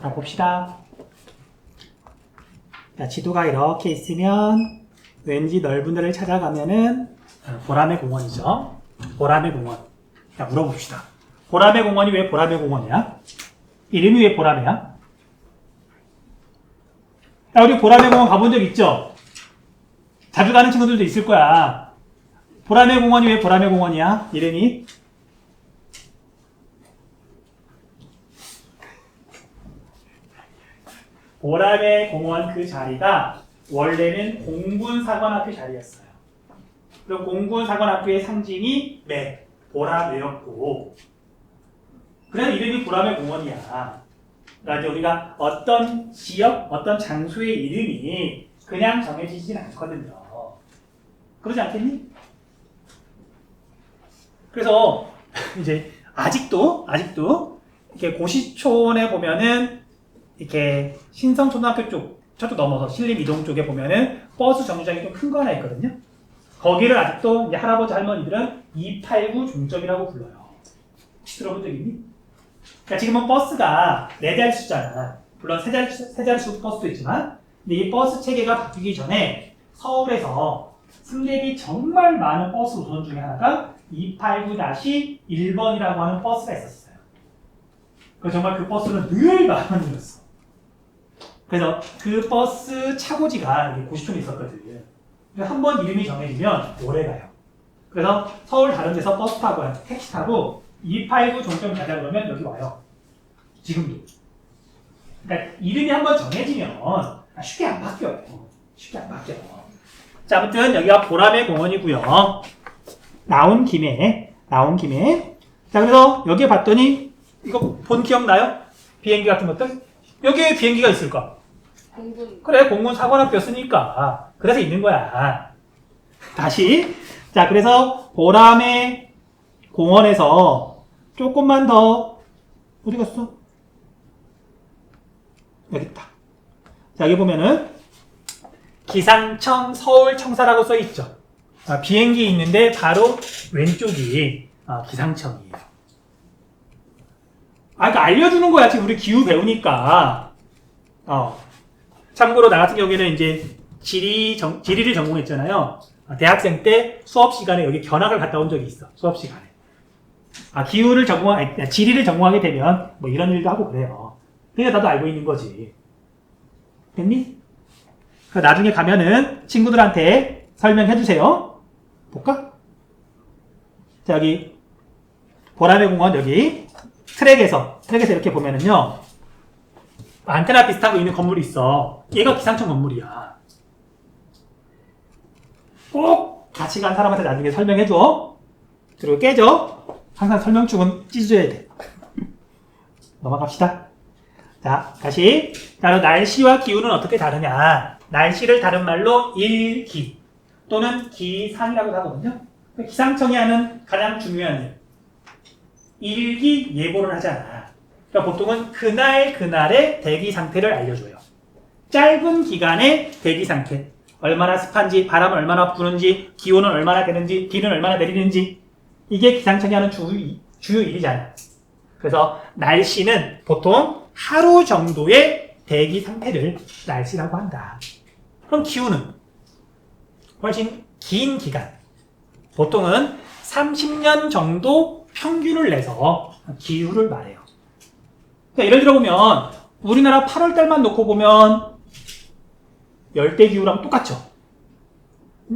자, 봅시다. 자, 지도가 이렇게 있으면 왠지 넓은 데를 찾아가면은 보라매 공원이죠. 보라매 공원. 자, 물어봅시다. 보라매 공원이 왜 보라매 공원이야? 이름이 왜 보라매야? 야, 우리 보라매 공원 가본 적 있죠? 자주 가는 친구들도 있을 거야. 보라매 공원이 왜 보라매 공원이야? 이름이? 보라매 공원 그 자리가 원래는 공군사관학교 자리였어요. 그럼 공군사관학교의 상징이 매, 보라매였고, 그래서 이름이 보라매 공원이야. 그러니까 우리가 어떤 지역, 어떤 장소의 이름이 그냥 정해지진 않거든요. 그러지 않겠니? 그래서 이제 아직도 이렇게 고시촌에 보면은 이렇게 신성초등학교 저쪽 넘어서 신림이동 쪽에 보면은 버스 정류장이 좀 큰 거 하나 있거든요. 거기를 아직도 이제 할아버지 할머니들은 289 종점이라고 불러요. 혹시 들어본 적 있니? 그러니까 지금은 버스가 4자릿수잖아. 물론 3자릿수 버스도 있지만, 근데 이 버스 체계가 바뀌기 전에 서울에서 승객이 정말 많은 버스 노선 중에 하나가 289-1번이라고 하는 버스가 있었어요. 정말 그 버스는 늘 많았어. 그래서 그 버스 차고지가 고시촌에 있었거든. 한 번 이름이 정해지면 오래 가요. 그래서 서울 다른 데서 버스 타고, 택시 타고 289 종점 가자 그러면 여기 와요. 지금도. 그러니까 이름이 한 번 정해지면 쉽게 안 바뀌어요. 쉽게 안 바뀌어요. 자, 아무튼 여기가 보라매 공원이고요. 나온 김에. 자, 그래서 여기에 봤더니 이거 본 기억나요? 비행기 같은 것들? 여기에 비행기가 있을까? 공군. 그래, 공군 사관학교였으니까. 그래서 있는 거야. 다시. 자, 그래서 보라매 공원에서 조금만 더, 어디 갔어? 여기 있다. 자, 여기 보면은 기상청 서울청사라고 써 있죠. 비행기 있는데 바로 왼쪽이 기상청이에요. 그러니까 알려주는 거야. 지금 우리 기후 배우니까. 참고로 나 같은 경우에는 이제 지리를 전공했잖아요. 대학생 때 수업 시간에 여기 견학을 갔다 온 적이 있어. 수업 시간에. 지리를 전공하게 되면 뭐 이런 일도 하고 그래요. 그러니까 나도 알고 있는 거지. 됐니? 나중에 가면은 친구들한테 설명해 주세요. 볼까? 자, 여기 보라매 공원 여기 트랙에서 이렇게 보면은요. 안테나 비슷한 거 있는 건물이 있어. 얘가 기상청 건물이야. 꼭 같이 간 사람한테 나중에 설명해 줘. 그리고 깨져. 항상 설명충은 찢어줘야 돼. 넘어갑시다. 자, 다시. 자, 날씨와 기후는 어떻게 다르냐. 날씨를 다른 말로 일기 또는 기상이라고 하거든요. 기상청이 하는 가장 중요한 일. 일기 예보를 하잖아. 그러니까 보통은 그날의 대기 상태를 알려줘요. 짧은 기간의 대기 상태. 얼마나 습한지, 바람은 얼마나 부는지, 기온은 얼마나 되는지, 비는 얼마나 내리는지. 이게 기상청이 하는 주요 일이잖아. 그래서 날씨는 보통 하루 정도의 대기 상태를 날씨라고 한다. 그럼 기후는 훨씬 긴 기간. 보통은 30년 정도 평균을 내서 기후를 말해요. 그러니까 예를 들어보면 우리나라 8월달만 놓고 보면 열대기후랑 똑같죠.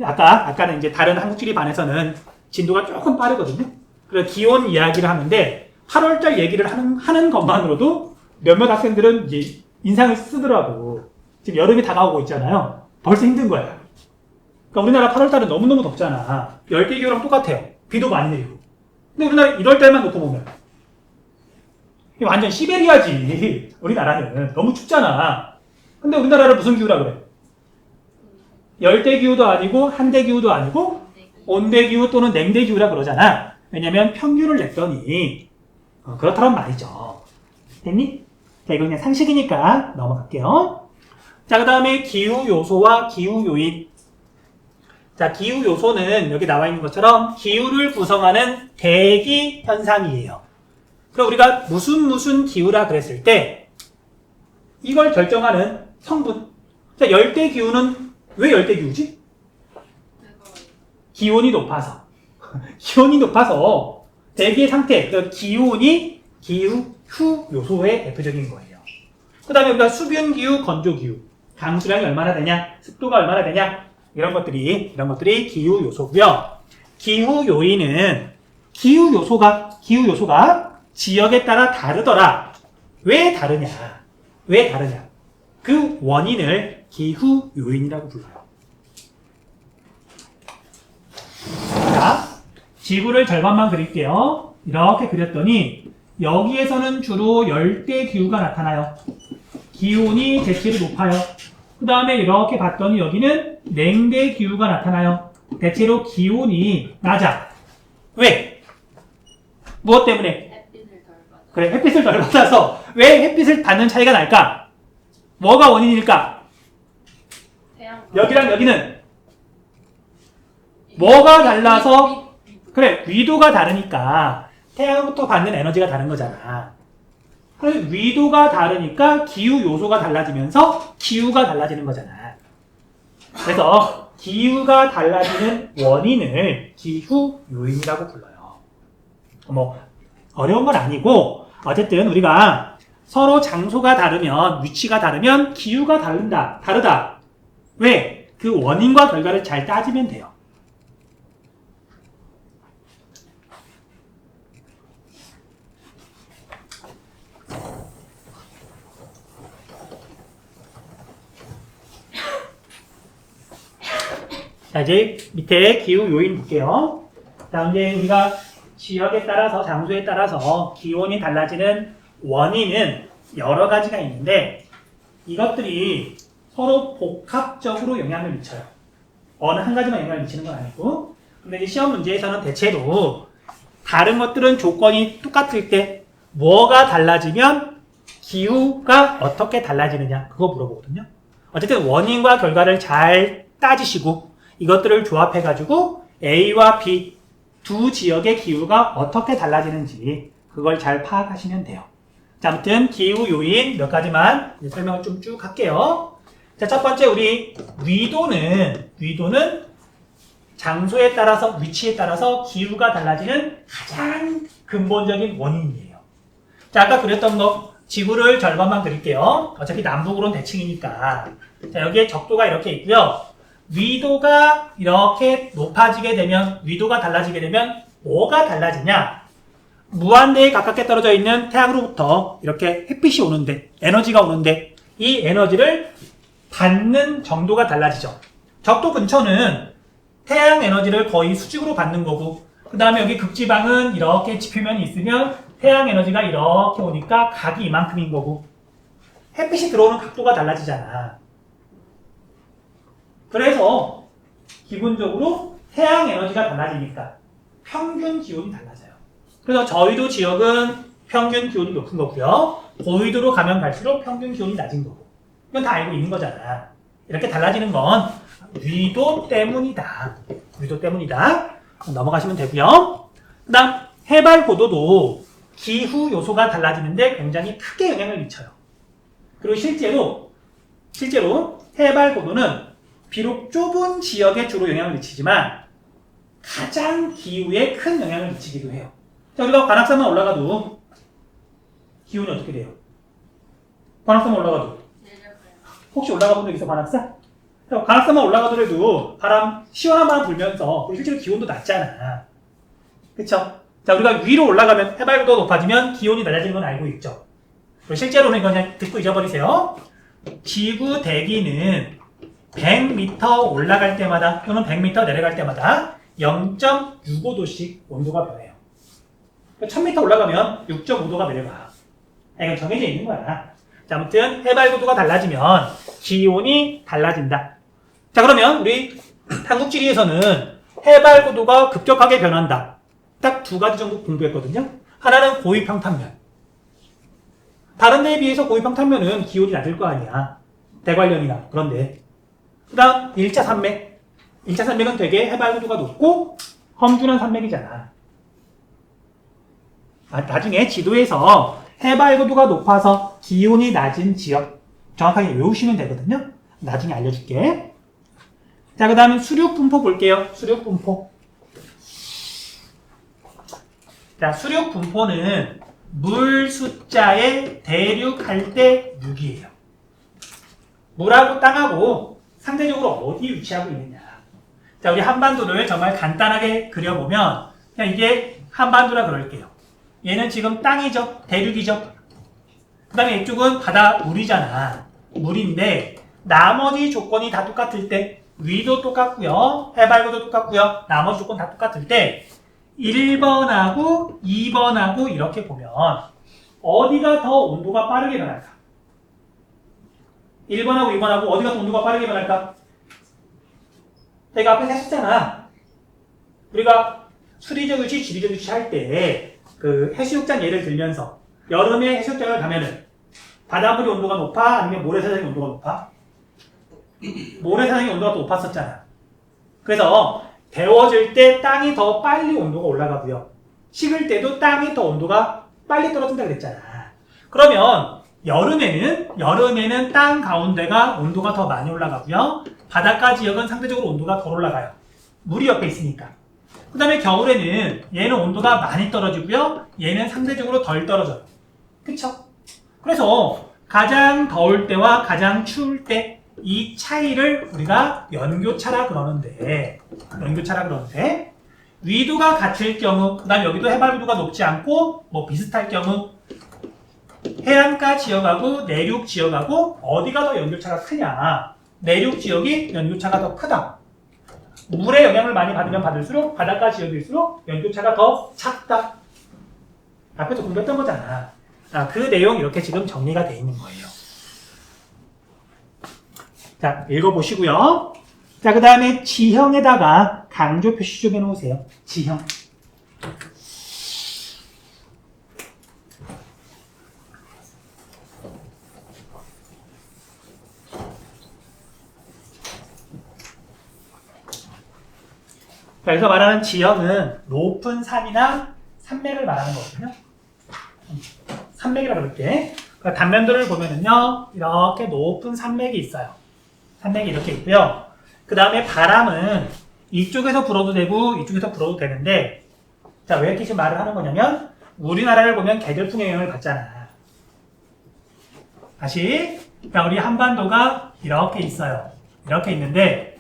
아까는 이제 다른 한국지리 반에서는 진도가 조금 빠르거든요. 그래서 기온 이야기를 하는데 8월달 얘기를 하는 것만으로도 몇몇 학생들은 이제 인상을 쓰더라고. 지금 여름이 다가오고 있잖아요. 벌써 힘든 거야. 그러니까 우리나라 8월달은 너무너무 덥잖아. 열대기후랑 똑같아요. 비도 많이 내리고. 근데 우리나라 1월달만 놓고 보면 완전 시베리아지. 우리나라는 너무 춥잖아. 근데 우리나라를 무슨 기후라 그래? 열대기후도 아니고 한대기후도 아니고 온대기후 또는 냉대기후라 그러잖아. 왜냐면 평균을 냈더니 그렇다는 말이죠. 됐니? 자, 이거 그냥 상식이니까 넘어갈게요. 자, 그 다음에 기후 요소와 기후 요인. 자, 기후 요소는 여기 나와 있는 것처럼 기후를 구성하는 대기 현상이에요. 그럼 우리가 무슨 기후라 그랬을 때 이걸 결정하는 성분. 자, 열대 기후는 왜 열대 기후지? 기온이 높아서. 기온이 높아서 대기의 상태, 그 기온이 기후 후 요소의 대표적인 거예요. 그 다음에 우리가 수분 기후, 건조 기후. 강수량이 얼마나 되냐, 습도가 얼마나 되냐, 이런 것들이 기후 요소고요. 기후 요인은 기후 요소가 지역에 따라 다르더라. 왜 다르냐? 그 원인을 기후 요인이라고 불러요. 자, 지구를 절반만 그릴게요. 이렇게 그렸더니 여기에서는 주로 열대 기후가 나타나요. 기온이 대체로 높아요. 그 다음에 이렇게 봤더니 여기는 냉대 기후가 나타나요. 대체로 기온이 낮아. 왜? 무엇 때문에? 햇빛을 덜 받아. 그래, 햇빛을 덜 받아서. 왜 햇빛을 받는 차이가 날까? 뭐가 원인일까? 태양. 여기랑 여기는 뭐가 달라서? 그래, 위도가 다르니까 태양부터 받는 에너지가 다른 거잖아. 그래서 위도가 다르니까 기후 요소가 달라지면서 기후가 달라지는 거잖아. 그래서 기후가 달라지는 원인을 기후 요인이라고 불러요. 뭐 어려운 건 아니고 어쨌든 우리가 서로 장소가 다르면, 위치가 다르면 기후가 다르다. 왜? 그 원인과 결과를 잘 따지면 돼요. 자, 이제 밑에 기후 요인 볼게요. 자, 이제 우리가 지역에 따라서, 장소에 따라서 기온이 달라지는 원인은 여러 가지가 있는데, 이것들이 서로 복합적으로 영향을 미쳐요. 어느 한 가지만 영향을 미치는 건 아니고. 근데 이제 시험 문제에서는 대체로 다른 것들은 조건이 똑같을 때 뭐가 달라지면 기후가 어떻게 달라지느냐, 그거 물어보거든요. 어쨌든 원인과 결과를 잘 따지시고 이것들을 조합해가지고 A와 B 두 지역의 기후가 어떻게 달라지는지 그걸 잘 파악하시면 돼요. 자, 아무튼 기후 요인 몇 가지만 설명을 좀 쭉 할게요. 자, 첫 번째 우리 위도는 장소에 따라서, 위치에 따라서 기후가 달라지는 가장 근본적인 원인이에요. 자, 아까 그렸던 거 지구를 절반만 그릴게요. 어차피 남북으로는 대칭이니까. 자, 여기에 적도가 이렇게 있고요. 위도가 이렇게 높아지게 되면, 위도가 달라지게 되면 뭐가 달라지냐? 무한대에 가깝게 떨어져 있는 태양으로부터 이렇게 햇빛이 오는데, 에너지가 오는데 이 에너지를 받는 정도가 달라지죠. 적도 근처는 태양 에너지를 거의 수직으로 받는 거고, 그 다음에 여기 극지방은 이렇게 지표면이 있으면 태양 에너지가 이렇게 오니까 각이 이만큼인 거고, 햇빛이 들어오는 각도가 달라지잖아. 그래서 기본적으로 태양 에너지가 달라지니까 평균 기온이 달라져요. 그래서 저희도 지역은 평균 기온이 높은 거고요. 고위도로 가면 갈수록 평균 기온이 낮은 거고. 이건 다 알고 있는 거잖아. 이렇게 달라지는 건 위도 때문이다. 넘어가시면 되고요. 그 다음 해발 고도도 기후 요소가 달라지는데 굉장히 크게 영향을 미쳐요. 그리고 실제로 해발 고도는 비록 좁은 지역에 주로 영향을 미치지만 가장 기후에 큰 영향을 미치기도 해요. 자, 우리가 관악산만 올라가도 기온이 어떻게 돼요? 관악산만 올라가도 혹시 올라가 본 적 있어, 관악산? 관악산만 올라가더라도 시원한 바람 불면서 실제로 기온도 낮잖아. 그쵸? 자, 우리가 위로 올라가면 해발고도가 높아지면 기온이 낮아지는 건 알고 있죠. 그리고 실제로는 이거 그냥 듣고 잊어버리세요. 지구 대기는 100m 올라갈 때마다 또는 100m 내려갈 때마다 0.65도씩 온도가 변해요. 1000m 올라가면 6.5도가 내려가. 이건 정해져 있는 거야. 자, 아무튼 해발고도가 달라지면 기온이 달라진다. 자, 그러면 우리 한국지리에서는 해발고도가 급격하게 변한다. 딱 두 가지 정도 공부했거든요. 하나는 고위평탄면. 다른 데에 비해서 고위평탄면은 기온이 낮을 거 아니야. 대관령이나 그런데. 그 다음 1차 산맥. 1차 산맥은 되게 해발고도가 높고 험준한 산맥이잖아. 나중에 지도에서 해발고도가 높아서 기온이 낮은 지역, 정확하게 외우시면 되거든요. 나중에 알려줄게. 자, 그 다음에 수륙 분포 볼게요. 수륙 분포. 자, 수륙 분포는 물 숫자에 대륙할 때 6이에요. 물하고 땅하고 상대적으로 어디 위치하고 있느냐. 자, 우리 한반도를 정말 간단하게 그려보면 그냥 이게 한반도라 그럴게요. 얘는 지금 땅이죠. 대륙이죠. 그 다음에 이쪽은 바다 물이잖아. 물인데 나머지 조건이 다 똑같을 때 위도 똑같고요. 해발고도 똑같고요. 나머지 조건 다 똑같을 때 1번하고 2번하고 이렇게 보면 어디가 더 온도가 빠르게 변할까? 1번하고 2번하고 어디가 더 온도가 빠르게 변할까? 제가 앞에서 했었잖아. 우리가 수리적 유치, 지리적 유치 할 때 그 해수욕장 예를 들면서 여름에 해수욕장을 가면은 바닷물의 온도가 높아? 아니면 모래사장의 온도가 높아? 모래사장의 온도가 더 높았었잖아. 그래서 데워질 때 땅이 더 빨리 온도가 올라가고요. 식을 때도 땅이 더 온도가 빨리 떨어진다 그랬잖아. 그러면 여름에는 땅 가운데가 온도가 더 많이 올라가고요. 바닷가 지역은 상대적으로 온도가 덜 올라가요. 물이 옆에 있으니까. 그 다음에 겨울에는 얘는 온도가 많이 떨어지고요. 얘는 상대적으로 덜 떨어져요. 그쵸? 그래서 가장 더울 때와 가장 추울 때 이 차이를 우리가 연교차라 그러는데 위도가 같을 경우, 그 다음 여기도 해발위도가 높지 않고 뭐 비슷할 경우 해안가 지역하고 내륙 지역하고 어디가 더 연교차가 크냐. 내륙 지역이 연교차가 더 크다. 물의 영향을 많이 받으면 받을수록 바닷가 지역일수록 연교차가 더 작다. 앞에서 공부했던 거잖아. 그 내용 이렇게 지금 정리가 되어 있는 거예요. 자, 읽어보시고요. 자, 그 다음에 지형에다가 강조 표시 좀 해놓으세요. 지형. 자, 여기서 말하는 지형은 높은 산이나 산맥을 말하는 거거든요. 산맥이라고 그럴게. 그러니까 단면도를 보면은요, 이렇게 높은 산맥이 있어요. 산맥이 이렇게 있고요. 그 다음에 바람은 이쪽에서 불어도 되고 이쪽에서 불어도 되는데, 자, 왜 이렇게 지금 말을 하는 거냐면 우리나라를 보면 계절풍의 영향을 받잖아. 다시, 자, 우리 한반도가 이렇게 있어요. 이렇게 있는데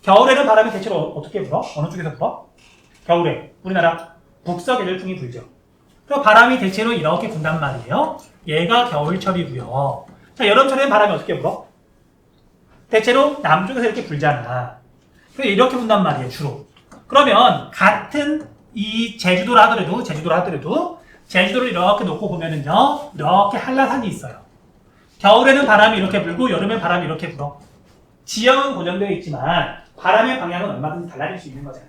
겨울에는 바람이 대체로 어떻게 불어? 어느 쪽에서 불어? 겨울에 우리나라 북서계절풍이 불죠. 그럼 바람이 대체로 이렇게 분단 말이에요. 얘가 겨울철이고요. 자, 여름철에는 바람이 어떻게 불어? 대체로 남쪽에서 이렇게 불잖아. 그래서 이렇게 분단 말이에요, 주로. 그러면 같은 이 제주도를 하더라도 제주도를 이렇게 놓고 보면은요, 이렇게 한라산이 있어요. 겨울에는 바람이 이렇게 불고 여름엔 바람이 이렇게 불어. 지형은 고정되어 있지만 바람의 방향은 얼마든지 달라질 수 있는 거잖아.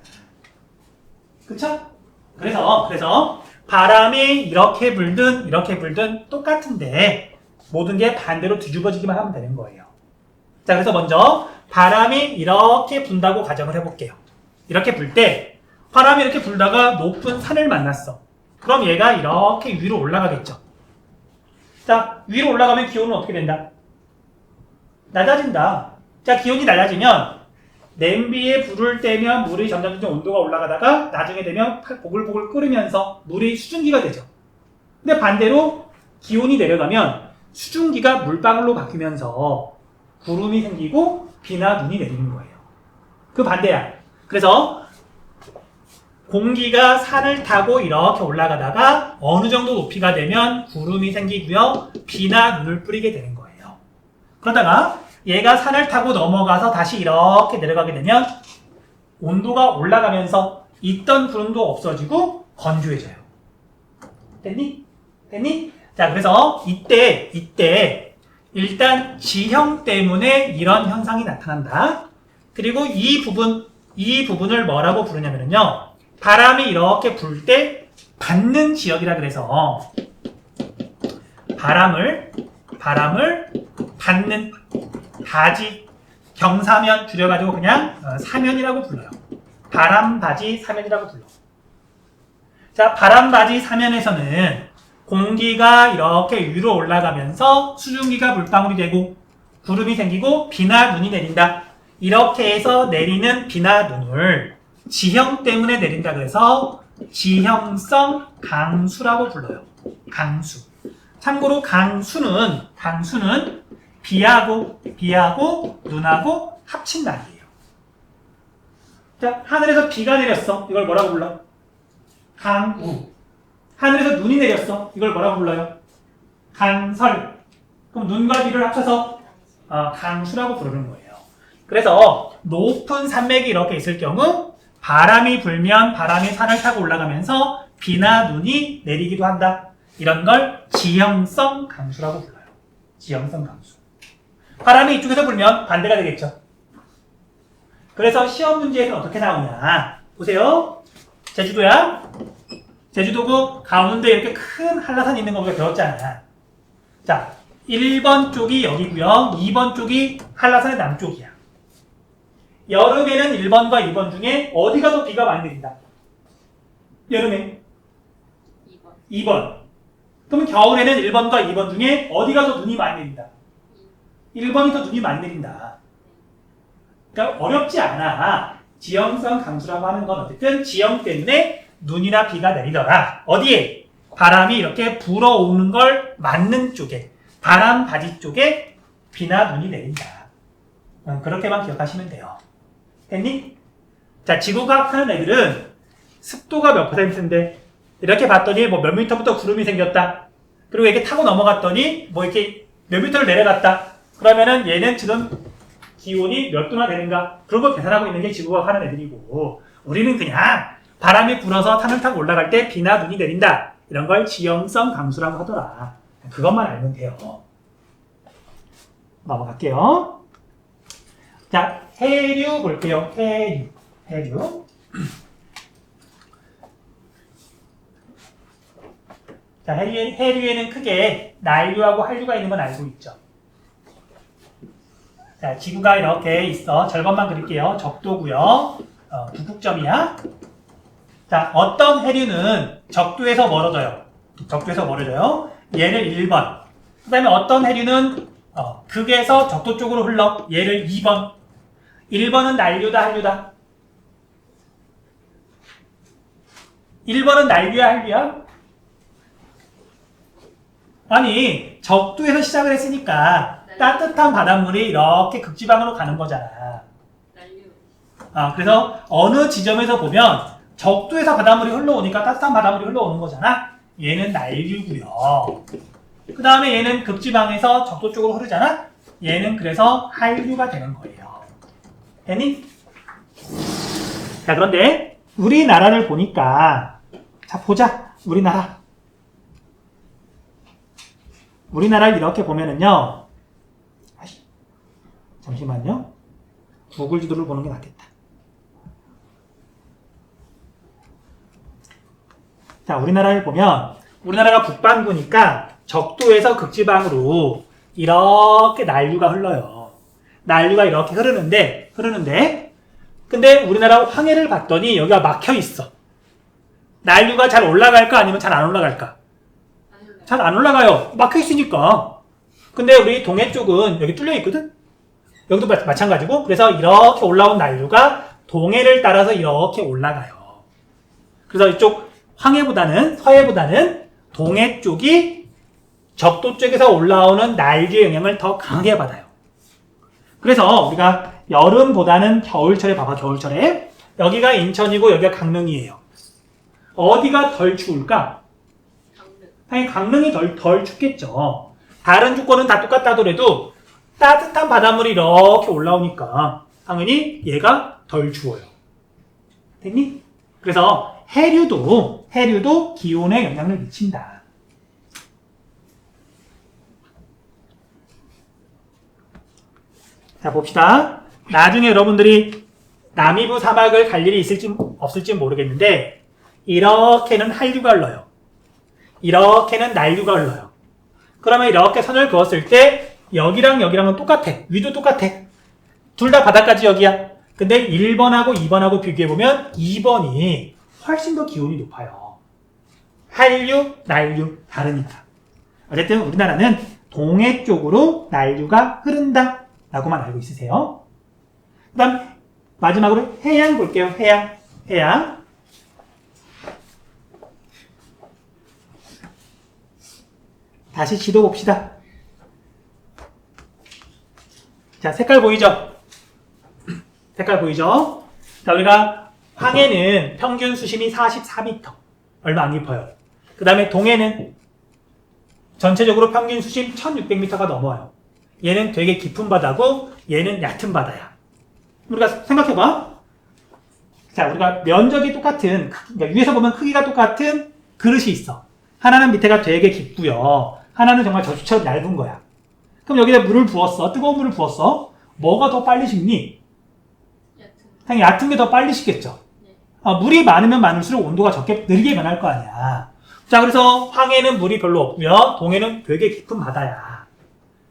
그쵸? 그래서 바람이 이렇게 불든 똑같은데 모든 게 반대로 뒤집어지기만 하면 되는 거예요. 자, 그래서 먼저 바람이 이렇게 분다고 가정을 해볼게요. 이렇게 불 때 바람이 이렇게 불다가 높은 산을 만났어. 그럼 얘가 이렇게 위로 올라가겠죠. 자, 위로 올라가면 기온은 어떻게 된다? 낮아진다. 자, 기온이 낮아지면 냄비에 불을 떼면 물이 점점 온도가 올라가다가 나중에 되면 보글보글 끓으면서 물이 수증기가 되죠. 근데 반대로 기온이 내려가면 수증기가 물방울로 바뀌면서 구름이 생기고 비나 눈이 내리는 거예요. 그 반대야. 그래서 공기가 산을 타고 이렇게 올라가다가 어느 정도 높이가 되면 구름이 생기고요. 비나 눈을 뿌리게 되는 거예요. 그러다가 얘가 산을 타고 넘어가서 다시 이렇게 내려가게 되면 온도가 올라가면서 있던 구름도 없어지고 건조해져요. 됐니? 자, 그래서 이때 일단 지형 때문에 이런 현상이 나타난다. 그리고 이 부분을 뭐라고 부르냐면요. 바람이 이렇게 불 때 받는 지역이라 그래서 바람을 받는 바지, 경사면 줄여가지고 그냥 사면이라고 불러요. 바람바지 사면이라고 불러. 자, 바람바지 사면에서는 공기가 이렇게 위로 올라가면서 수증기가 물방울이 되고 구름이 생기고 비나 눈이 내린다. 이렇게 해서 내리는 비나 눈을 지형 때문에 내린다 그래서 지형성 강수라고 불러요. 강수. 참고로 강수는 비하고 눈하고 합친 날이에요. 자, 하늘에서 비가 내렸어. 이걸 뭐라고 불러? 강우. 하늘에서 눈이 내렸어. 이걸 뭐라고 불러요? 강설. 그럼 눈과 비를 합쳐서 강수라고 부르는 거예요. 그래서 높은 산맥이 이렇게 있을 경우 바람이 불면 바람이 산을 타고 올라가면서 비나 눈이 내리기도 한다. 이런 걸 지형성 강수라고 불러요. 지형성 강수. 바람이 이쪽에서 불면 반대가 되겠죠. 그래서 시험 문제에서 어떻게 나오냐. 보세요. 제주도야. 제주도고 가운데 이렇게 큰 한라산 있는 거 우리가 배웠잖아. 자, 1번 쪽이 여기고요. 2번 쪽이 한라산의 남쪽이야. 여름에는 1번과 2번 중에 어디가 더 비가 많이 내린다? 여름에 2번. 2번. 그러면 겨울에는 1번과 2번 중에 어디가 더 눈이 많이 내린다? 1번이 더 눈이 많이 내린다. 그러니까 어렵지 않아. 지형성 강수라고 하는 건 어쨌든 지형 때문에 눈이나 비가 내리더라. 어디에? 바람이 이렇게 불어오는 걸 맞는 쪽에, 바람 바지 쪽에 비나 눈이 내린다. 그렇게만 기억하시면 돼요. 됐니? 자, 지구과학 하는 애들은 습도가 몇 %인데 이렇게 봤더니 뭐 몇 미터부터 구름이 생겼다. 그리고 이렇게 타고 넘어갔더니 뭐 이렇게 몇 미터를 내려갔다. 그러면은 얘는 지금 기온이 몇 도나 되는가? 그런 걸 계산하고 있는 게 지구과학 하는 애들이고, 우리는 그냥 바람이 불어서 산을 타고 올라갈 때 비나 눈이 내린다. 이런 걸 지형성 강수라고 하더라. 그것만 알면 돼요. 넘어갈게요. 자, 해류 볼게요. 해류. 자, 해류에는 크게 난류하고 한류가 있는 건 알고 있죠. 자, 지구가 이렇게 있어. 절반만 그릴게요. 적도고요. 북극점이야. 자, 어떤 해류는 적도에서 멀어져요. 얘를 1번. 그 다음에 어떤 해류는 극에서 적도 쪽으로 흘러. 얘를 2번. 1번은 난류다, 한류다? 1번은 난류야, 한류야? 아니, 적도에서 시작을 했으니까 따뜻한 바닷물이 이렇게 극지방으로 가는 거잖아. 난류. 그래서 어느 지점에서 보면 적도에서 바닷물이 흘러오니까 따뜻한 바닷물이 흘러오는 거잖아. 얘는 난류고요. 그 다음에 얘는 극지방에서 적도 쪽으로 흐르잖아. 얘는 그래서 한류가 되는 거예요. 됐니? 자, 그런데 우리나라를 보니까, 자, 보자. 우리나라를 이렇게 보면은요. 잠시만요. 구글 지도를 보는 게 낫겠다. 자, 우리나라를 보면, 우리나라가 북반구니까 적도에서 극지방으로 이렇게 난류가 흘러요. 난류가 이렇게 흐르는데, 근데 우리나라 황해를 봤더니 여기가 막혀 있어. 난류가 잘 올라갈까 아니면 잘 안 올라갈까? 잘 안 올라가요. 막혀 있으니까. 근데 우리 동해 쪽은 여기 뚫려 있거든? 여기도 마찬가지고. 그래서 이렇게 올라온 난류가 동해를 따라서 이렇게 올라가요. 그래서 이쪽 서해보다는 동해 쪽이 적도 쪽에서 올라오는 난류의 영향을 더 강하게 받아요. 그래서 우리가 여름보다는 겨울철에 봐봐, 겨울철에. 여기가 인천이고 여기가 강릉이에요. 어디가 덜 추울까? 당연히 강릉이 덜 춥겠죠. 다른 주권은 다 똑같다 하더라도 따뜻한 바닷물이 이렇게 올라오니까 당연히 얘가 덜 추워요. 됐니? 그래서 해류도 기온에 영향을 미친다. 자, 봅시다. 나중에 여러분들이 남이부 사막을 갈 일이 있을지 없을지 모르겠는데, 이렇게는 한류가 흘러요. 이렇게는 난류가 흘러요. 그러면 이렇게 선을 그었을 때 여기랑 여기랑은 똑같아. 위도 똑같아. 둘 다 바다까지 여기야. 근데 1번하고 2번하고 비교해보면 2번이 훨씬 더 기온이 높아요. 한류, 난류 다르니까. 어쨌든 우리나라는 동해 쪽으로 난류가 흐른다 라고만 알고 있으세요. 그 다음 마지막으로 해양 볼게요. 해양. 다시 지도 봅시다. 자, 색깔 보이죠? 자, 우리가 황해는 평균 수심이 44m. 얼마 안 깊어요. 그 다음에 동해는 전체적으로 평균 수심 1600m가 넘어요. 얘는 되게 깊은 바다고 얘는 얕은 바다야. 우리가 생각해봐. 자, 우리가 면적이 똑같은, 그러니까 위에서 보면 크기가 똑같은 그릇이 있어. 하나는 밑에가 되게 깊고요. 하나는 정말 젖처럼 얇은 거야. 그럼 여기다 물을 부었어. 뜨거운 물을 부었어. 뭐가 더 빨리 식니? 당연히 얕은 게 더 빨리 식겠죠. 물이 많으면 많을수록 온도가 느리게 변할 거 아니야. 자, 그래서 황해는 물이 별로 없고요. 동해는 되게 깊은 바다야.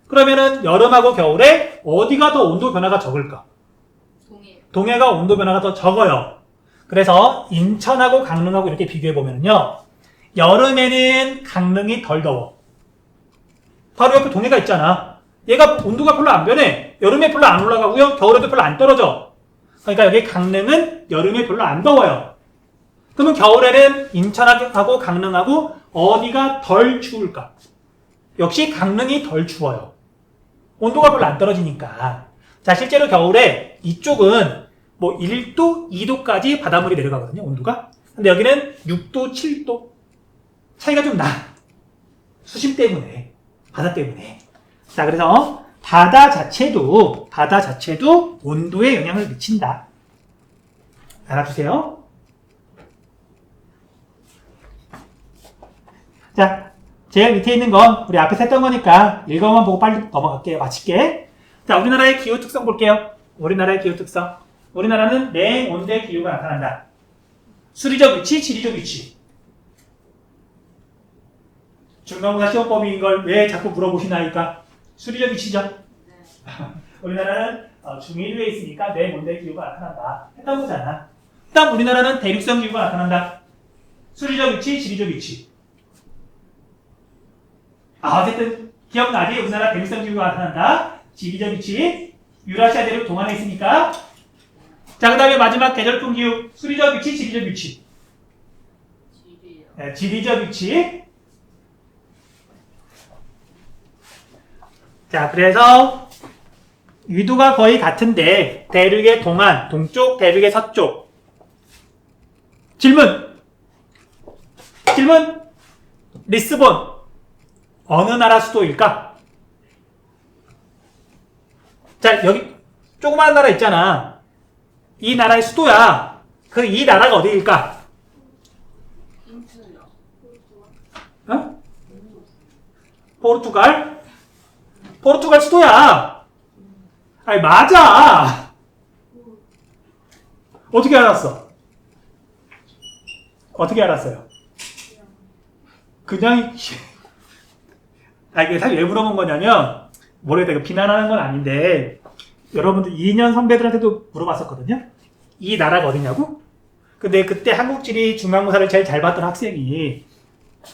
그러면은 여름하고 겨울에 어디가 더 온도 변화가 적을까? 동해가 온도 변화가 더 적어요. 그래서 인천하고 강릉하고 이렇게 비교해보면요. 여름에는 강릉이 덜 더워. 바로 옆에 동해가 있잖아. 얘가 온도가 별로 안 변해. 여름에 별로 안 올라가고요. 겨울에도 별로 안 떨어져. 그러니까 여기 강릉은 여름에 별로 안 더워요. 그러면 겨울에는 인천하고 강릉하고 어디가 덜 추울까? 역시 강릉이 덜 추워요. 온도가 별로 안 떨어지니까. 자, 실제로 겨울에 이쪽은 뭐 1도, 2도까지 바닷물이 내려가거든요, 온도가. 근데 여기는 6도, 7도. 차이가 좀 나. 수심 때문에. 바다 때문에. 자, 그래서 바다 자체도 온도에 영향을 미친다. 알아두세요. 자, 제일 밑에 있는 건 우리 앞에서 했던 거니까 읽어만 보고 빨리 넘어갈게요. 마칠게. 자, 우리나라의 기후 특성 볼게요. 우리나라의 기후 특성. 우리나라는 냉온대 기후가 나타난다. 수리적 위치, 지리적 위치. 중간고사 시험법인 걸 왜 자꾸 물어보시나니까 수리적 위치죠. 우리나라는 중위류에 있으니까 냉온대 기후가 나타난다. 했던 거잖아. 그다음 우리나라는 대륙성 기후가 나타난다. 수리적 위치, 지리적 위치. 어쨌든 기억나지? 우리나라 대륙성 기후가 나타난다. 지리적 위치. 유라시아 대륙 동안에 있으니까. 자, 그 다음에 마지막 계절풍 기후. 수리적 위치, 지리적 위치. 네, 지리적 위치. 자, 그래서 위도가 거의 같은데 대륙의 동안, 동쪽, 대륙의 서쪽. 질문. 리스본. 어느 나라 수도일까? 자, 여기 조그마한 나라 있잖아. 이 나라의 수도야. 이 나라가 어디일까? 어? 포르투갈? 포르투갈 수도야. 아니, 맞아. 어떻게 알았어? 어떻게 알았어요? 그냥, 이게 사실 왜 물어본 거냐면, 모르겠다. 이거 비난하는 건 아닌데, 여러분들 2년 선배들한테도 물어봤었거든요? 이 나라가 어디냐고? 근데 그때 한국지리 중간고사를 제일 잘 봤던 학생이,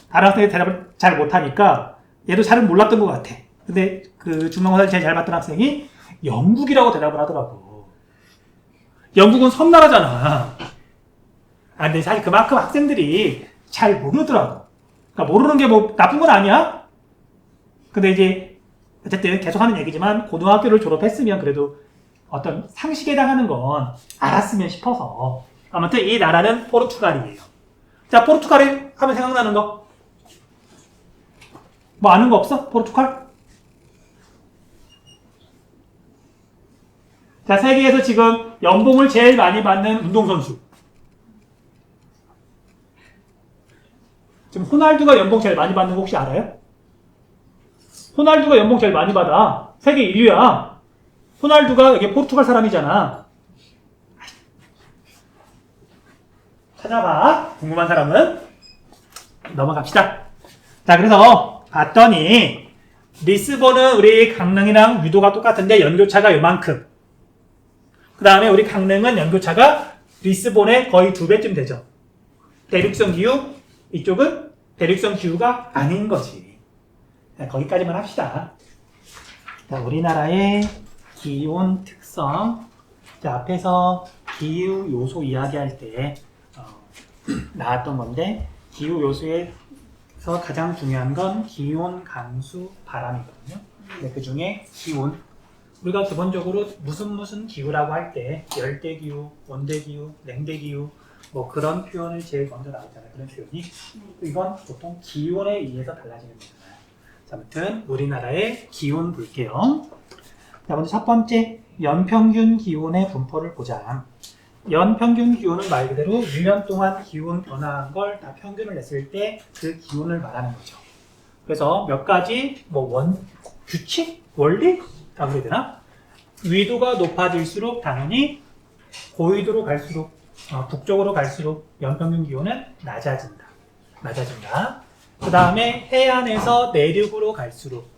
다른 학생이 대답을 잘 못하니까, 얘도 잘은 몰랐던 것 같아. 근데 그 중간고사를 제일 잘 봤던 학생이, 영국이라고 대답을 하더라고. 영국은 섬나라잖아. 근데 사실 그만큼 학생들이 잘 모르더라고. 그러니까 모르는 게 뭐 나쁜 건 아니야? 근데 이제 어쨌든 계속 하는 얘기지만 고등학교를 졸업했으면 그래도 어떤 상식에 해당하는 건 알았으면 싶어서. 아무튼 이 나라는 포르투갈이에요. 자, 포르투갈이 하면 생각나는 거? 뭐 아는 거 없어? 포르투갈? 자, 세계에서 지금 연봉을 제일 많이 받는 운동선수. 지금 호날두가 연봉 제일 많이 받는 거 혹시 알아요? 호날두가 연봉 제일 많이 받아. 세계 1위야. 호날두가 이게 포르투갈 사람이잖아. 찾아봐. 궁금한 사람은. 넘어갑시다. 자, 그래서 봤더니 리스본은 우리 강릉이랑 위도가 똑같은데 연교차가 요만큼. 그 다음에 우리 강릉은 연교차가 리스본의 거의 2배쯤 되죠. 대륙성 기후, 이쪽은 대륙성 기후가 아닌 거지. 자, 거기까지만 합시다. 자, 우리나라의 기온 특성. 자, 앞에서 기후 요소 이야기할 때 나왔던 건데, 기후 요소에서 가장 중요한 건 기온, 강수, 바람이거든요. 근데 그 중에 기온, 우리가 기본적으로 무슨 기후라고 할 때 열대기후, 온대기후, 냉대기후 뭐 그런 표현을 제일 먼저 나오잖아요. 그런 표현이. 이건 보통 기온에 의해서 달라지는 거잖아요. 자, 아무튼 우리나라의 기온 볼게요. 자, 먼저 첫 번째 연평균 기온의 분포를 보자. 연평균 기온은 말 그대로 1년 동안 기온 변화한 걸 다 평균을 냈을 때 그 기온을 말하는 거죠. 그래서 몇 가지 규칙? 원리? 라고 해야 되나? 위도가 높아질수록 당연히 고위도로 갈수록 북쪽으로 갈수록 연평균 기온은 낮아진다. 그 다음에 해안에서 내륙으로 갈수록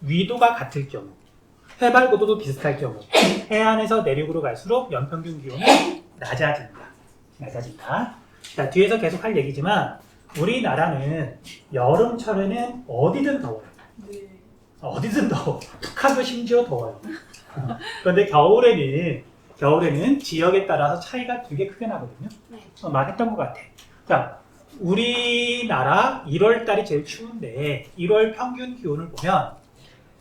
위도가 같을 경우, 해발 고도도 비슷할 경우 해안에서 내륙으로 갈수록 연평균 기온은 낮아진다. 자, 뒤에서 계속 할 얘기지만 우리나라는 여름철에는 어디든 더워요. 네. 어디든 더워. 북한도 심지어 더워요. 그런데 겨울에는 지역에 따라서 차이가 되게 크게 나거든요. 네. 말했던 것 같아. 자, 우리나라 1월 달이 제일 추운데 1월 평균 기온을 보면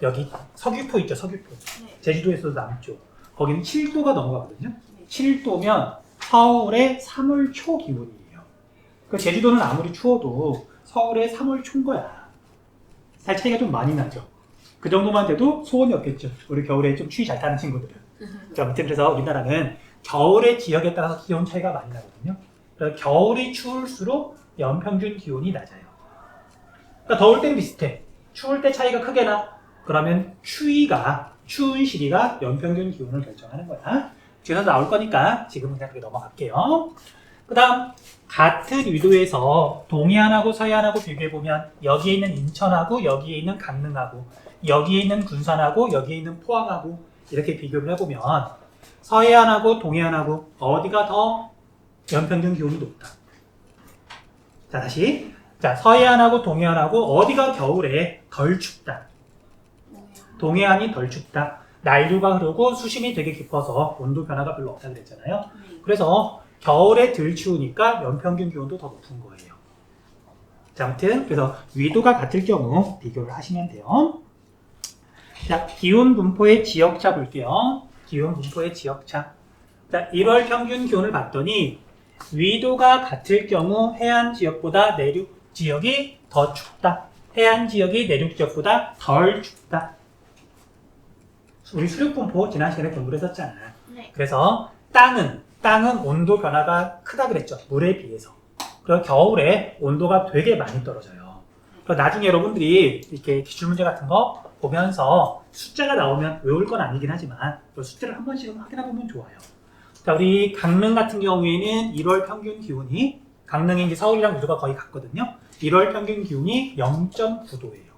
여기 서귀포 있죠, 서귀포. 네. 제주도에서도 남쪽. 거기는 7도가 넘어가거든요. 네. 7도면 서울의 3월 초 기온이에요. 그 제주도는 아무리 추워도 서울의 3월 초인 거야. 살 차이가 좀 많이 나죠. 그 정도만 돼도 소원이 없겠죠. 우리 겨울에 좀 추위 잘 타는 친구들은. 자, 아무튼 그래서 우리나라는 겨울의 지역에 따라서 기온 차이가 많이 나거든요. 그래서 겨울이 추울수록 연평균 기온이 낮아요. 그러니까 더울 땐 비슷해. 추울 때 차이가 크게 나. 그러면 추운 시기가 연평균 기온을 결정하는 거야. 뒤에서 나올 거니까 지금은 그냥 그렇게 넘어갈게요. 그 다음 같은 위도에서 동해안하고 서해안하고 비교해보면 여기에 있는 인천하고 여기에 있는 강릉하고 여기에 있는 군산하고 여기에 있는 포항하고 이렇게 비교를 해보면 서해안하고 동해안하고 어디가 더 연평균 기온이 높다. 자, 다시. 자, 서해안하고 동해안하고 어디가 겨울에 덜 춥다. 동해안이 덜 춥다. 난류가 흐르고 수심이 되게 깊어서 온도 변화가 별로 없다 그랬잖아요. 그래서 겨울에 덜 추우니까 연평균 기온도 더 높은 거예요. 자, 아무튼 그래서 위도가 같을 경우 비교를 하시면 돼요. 자, 기온 분포의 지역차 볼게요. 기온 분포의 지역차. 자, 1월 평균 기온을 봤더니 위도가 같을 경우 해안 지역보다 내륙 지역이 더 춥다. 해안 지역이 내륙 지역보다 덜 춥다. 우리 수륙 분포 지난 시간에 공부를 했었잖아. 네. 그래서 땅은 온도 변화가 크다 그랬죠. 물에 비해서. 그래서 겨울에 온도가 되게 많이 떨어져요. 그래서 나중에 여러분들이 이렇게 기출문제 같은 거 보면서 숫자가 나오면 외울 건 아니긴 하지만 그 숫자를 한 번씩은 확인해보면 좋아요. 자, 우리 강릉 같은 경우에는 1월 평균 기온이, 강릉이 이제 서울이랑 위도가 거의 같거든요. 1월 평균 기온이 0.9도예요.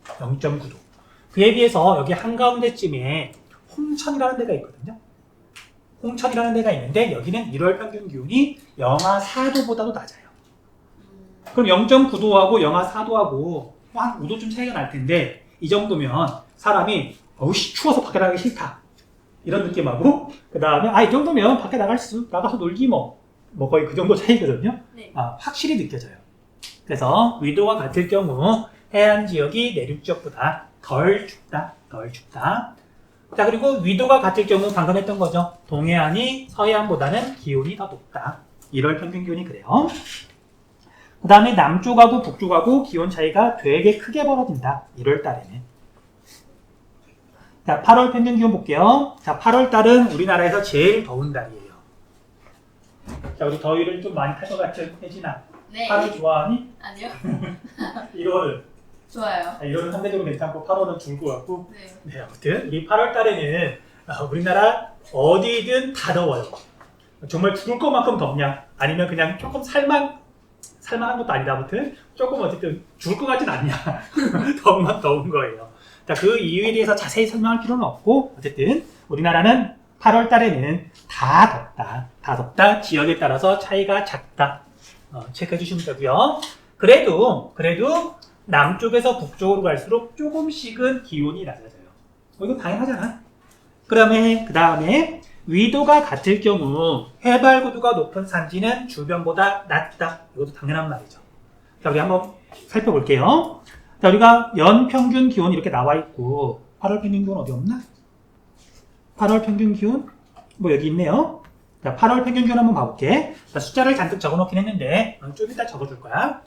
0.9도. 그에 비해서 여기 한가운데쯤에 홍천이라는 데가 있거든요. 홍천이라는 데가 있는데 여기는 1월 평균 기온이 영하 4도보다도 낮아요. 그럼 0.9도하고 영하 4도하고 한 5도쯤 차이가 날 텐데 이 정도면 사람이 어우씨 추워서 밖에 나가기 싫다 이런 느낌하고 그 다음에 이 정도면 밖에 나가서 놀기 뭐 거의 그 정도 차이거든요. 네. 확실히 느껴져요. 그래서 위도가 같을 경우 해안 지역이 내륙 지역보다 덜 춥다. 자, 그리고 위도가 같을 경우 방금 했던 거죠. 동해안이 서해안보다는 기온이 더 높다. 1월 평균 기온이 그래요. 그 다음에 남쪽하고 북쪽하고 기온 차이가 되게 크게 벌어진다. 1월 달에는. 자, 8월 평균 기온 볼게요. 자, 8월 달은 우리나라에서 제일 더운 달이에요. 자, 우리 더위를 좀 많이 탈 것 같죠, 혜진아? 네. 8월 좋아하니? 아니요. 1월은? 좋아요. 1월은 상대적으로 괜찮고 8월은 줄 것 같고. 네. 네, 아무튼 이 8월 달에는 우리나라 어디든 다 더워요. 정말 죽을 것만큼 덥냐? 아니면 그냥 조금 살만한 것도 아니다. 아무튼 조금 어쨌든 죽을 것 같진 않냐? 더운 거예요. 자, 그 이유에 대해서 자세히 설명할 필요는 없고 어쨌든 우리나라는 8월 달에는 다 덥다. 지역에 따라서 차이가 작다. 체크해 주시면 되고요. 그래도 남쪽에서 북쪽으로 갈수록 조금씩은 기온이 낮아져요. 이거 당연하잖아. 그 다음에 위도가 같을 경우 해발고도가 높은 산지는 주변보다 낮다. 이것도 당연한 말이죠. 자, 우리 한번 살펴볼게요. 자, 우리가 연 평균 기온 이렇게 나와 있고 8월 평균 기온 어디 없나? 8월 평균 기온 뭐 여기 있네요. 자, 8월 평균 기온 한번 봐볼게. 자, 숫자를 잔뜩 적어놓긴 했는데 좀 이따 적어줄 거야.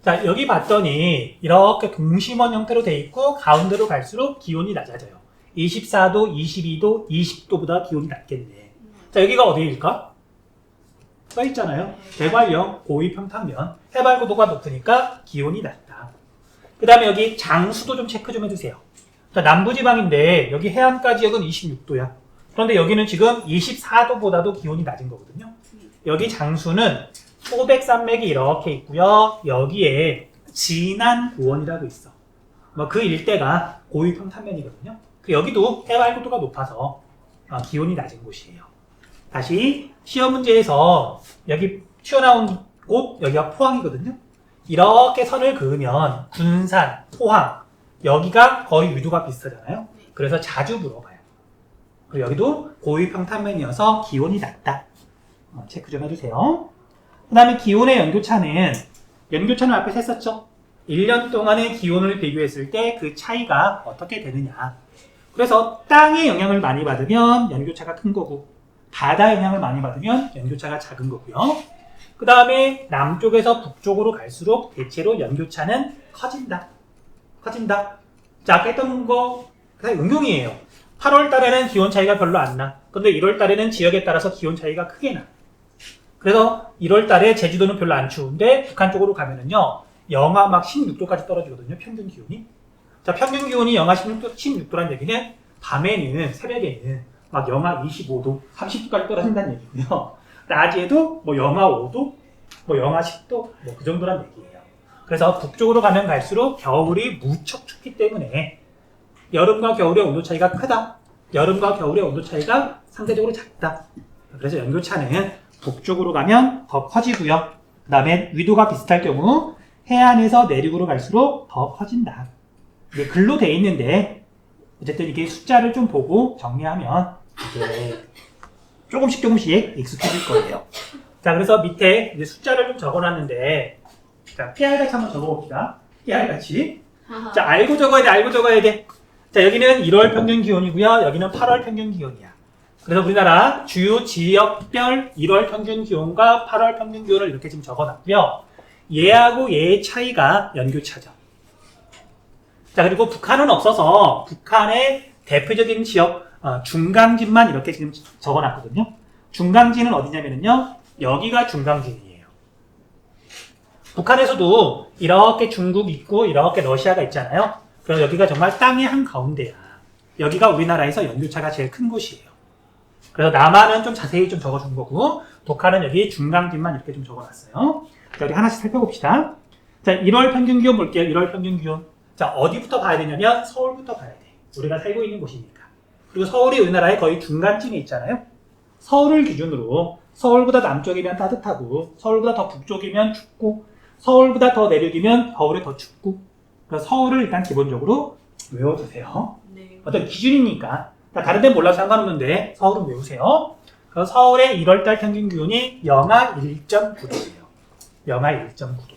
자, 여기 봤더니 이렇게 동심원 형태로 돼 있고 가운데로 갈수록 기온이 낮아져요. 24도, 22도, 20도보다 기온이 낮겠네. 자, 여기가 어디일까? 써 있잖아요. 대관령, 고위평탄면, 해발고도가 높으니까 기온이 낮다. 그 다음에 여기 장수도 좀 체크 좀 해주세요. 자, 남부지방인데 여기 해안가 지역은 26도야. 그런데 여기는 지금 24도보다도 기온이 낮은 거거든요. 여기 장수는 소백산맥이 이렇게 있고요. 여기에 진안고원이라고 있어. 뭐 그 일대가 고위평탄면이거든요. 여기도 해발고도가 높아서 기온이 낮은 곳이에요. 다시 시험 문제에서 여기 튀어나온 곳 여기가 포항이거든요. 이렇게 선을 그으면 군산, 포항 여기가 거의 위도가 비슷하잖아요. 그래서 자주 물어봐요. 그리고 여기도 고위평탄면이어서 기온이 낮다. 체크 좀 해주세요. 그 다음에 기온의 연교차는 앞에서 했었죠. 1년 동안의 기온을 비교했을 때 그 차이가 어떻게 되느냐. 그래서 땅의 영향을 많이 받으면 연교차가 큰 거고 바다 영향을 많이 받으면 연교차가 작은 거고요. 그 다음에 남쪽에서 북쪽으로 갈수록 대체로 연교차는 커진다. 자, 아까 했던 거 그냥 응용이에요. 8월 달에는 기온 차이가 별로 안 나. 근데 1월 달에는 지역에 따라서 기온 차이가 크게 나. 그래서 1월 달에 제주도는 별로 안 추운데 북한 쪽으로 가면은요. 영하 막 16도까지 떨어지거든요. 평균 기온이. 자, 평균 기온이 영하 16도란 얘기는 밤에는, 새벽에는 막 영하 25도, 30도까지 떨어진다는 얘기고요. 낮에도 뭐 영하 5도, 뭐 영하 10도, 뭐 그 정도란 얘기예요. 그래서 북쪽으로 가면 갈수록 겨울이 무척 춥기 때문에 여름과 겨울의 온도 차이가 크다. 여름과 겨울의 온도 차이가 상대적으로 작다. 그래서 연교차는 북쪽으로 가면 더 커지고요. 그 다음에 위도가 비슷할 경우 해안에서 내륙으로 갈수록 더 커진다. 이게 글로 돼 있는데 어쨌든 이게 숫자를 좀 보고 정리하면 이제 조금씩 익숙해질 거예요. 자, 그래서 밑에 이제 숫자를 좀 적어놨는데 자, PR같이 한번 적어봅시다. PR같이. 자, 알고 적어야 돼. 자, 여기는 1월 평균 기온이고요. 여기는 8월 평균 기온이야. 그래서 우리나라 주요 지역별 1월 평균 기온과 8월 평균 기온을 이렇게 지금 적어놨고요. 얘하고 얘의 차이가 연교차죠. 자, 그리고 북한은 없어서 북한의 대표적인 지역 중강진만 이렇게 지금 적어놨거든요. 중강진은 어디냐면요. 여기가 중강진이에요. 북한에서도 이렇게 중국 있고 이렇게 러시아가 있잖아요. 그래서 여기가 정말 땅의 한가운데야. 여기가 우리나라에서 연교차가 제일 큰 곳이에요. 그래서 남한은 좀 자세히 좀 적어준 거고 북한은 여기 중강진만 이렇게 좀 적어놨어요. 자, 우리 하나씩 살펴봅시다. 자, 1월 평균 기온 볼게요. 1월 평균 기온. 자, 어디부터 봐야 되냐면 서울부터 봐야 돼. 우리가 살고 있는 곳이니까. 그리고 서울이 우리나라의 거의 중간쯤에 있잖아요. 서울을 기준으로 서울보다 남쪽이면 따뜻하고 서울보다 더 북쪽이면 춥고 서울보다 더 내륙이면 겨울에 더 춥고 그래서 서울을 일단 기본적으로 외워두세요. 네. 어떤 기준이니까. 다른 데는 몰라도 상관없는데 서울은 외우세요. 그래서 서울의 1월달 평균 기온이 영하 1.9도예요. 영하 1.9도.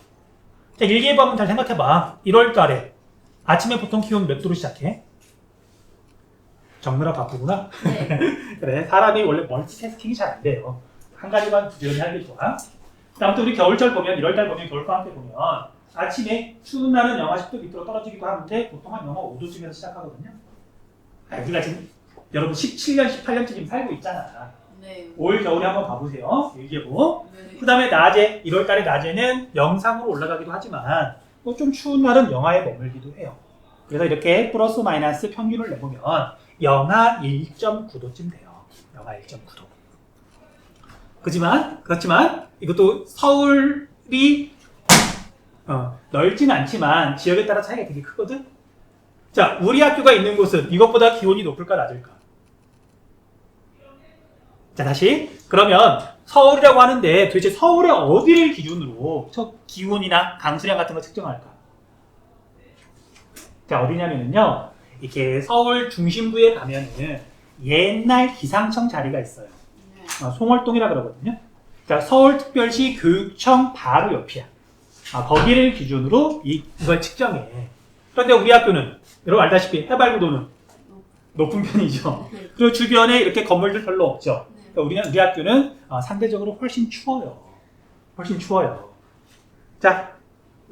자, 일기예보 한번 잘 생각해봐. 1월달에 아침에 보통 기온 몇 도로 시작해? 정누라 바쁘구나? 네. 그래, 사람이 원래 멀티태스킹이 잘 안 돼요. 한 가지만 부지런히 하는 게 좋아. 아무튼 우리 겨울철 보면, 1월달 보면, 겨울방학 때 보면 아침에 추운 날은 영하 10도 밑으로 떨어지기도 하는데 보통 한 영하 5도쯤에서 시작하거든요. 우리가 지금 여러분 17년, 18년째 지금 살고 있잖아. 네. 올 겨울에 한번 봐보세요. 일기예보. 네. 그 다음에 낮에, 1월달에 낮에는 영상으로 올라가기도 하지만 뭐 좀 추운 날은 영하에 머물기도 해요. 그래서 이렇게 플러스 마이너스 평균을 내보면 영하 1.9도쯤 돼요. 영하 1.9도. 그렇지만 이것도 서울이 넓진 않지만 지역에 따라 차이가 되게 크거든. 자, 우리 학교가 있는 곳은 이것보다 기온이 높을까 낮을까? 자, 다시. 그러면 서울이라고 하는데 도대체 서울의 어디를 기준으로 저 기온이나 강수량 같은 거 측정할까? 자, 어디냐면요. 이렇게 서울 중심부에 가면은 옛날 기상청 자리가 있어요. 송월동이라 그러거든요. 자, 서울특별시 교육청 바로 옆이야. 거기를 기준으로 이걸 측정해. 그런데 우리 학교는 여러분 알다시피 해발고도는 높은 편이죠. 네. 그리고 주변에 이렇게 건물들 별로 없죠. 네. 그러니까 우리 학교는 상대적으로 훨씬 추워요. 훨씬 추워요. 자,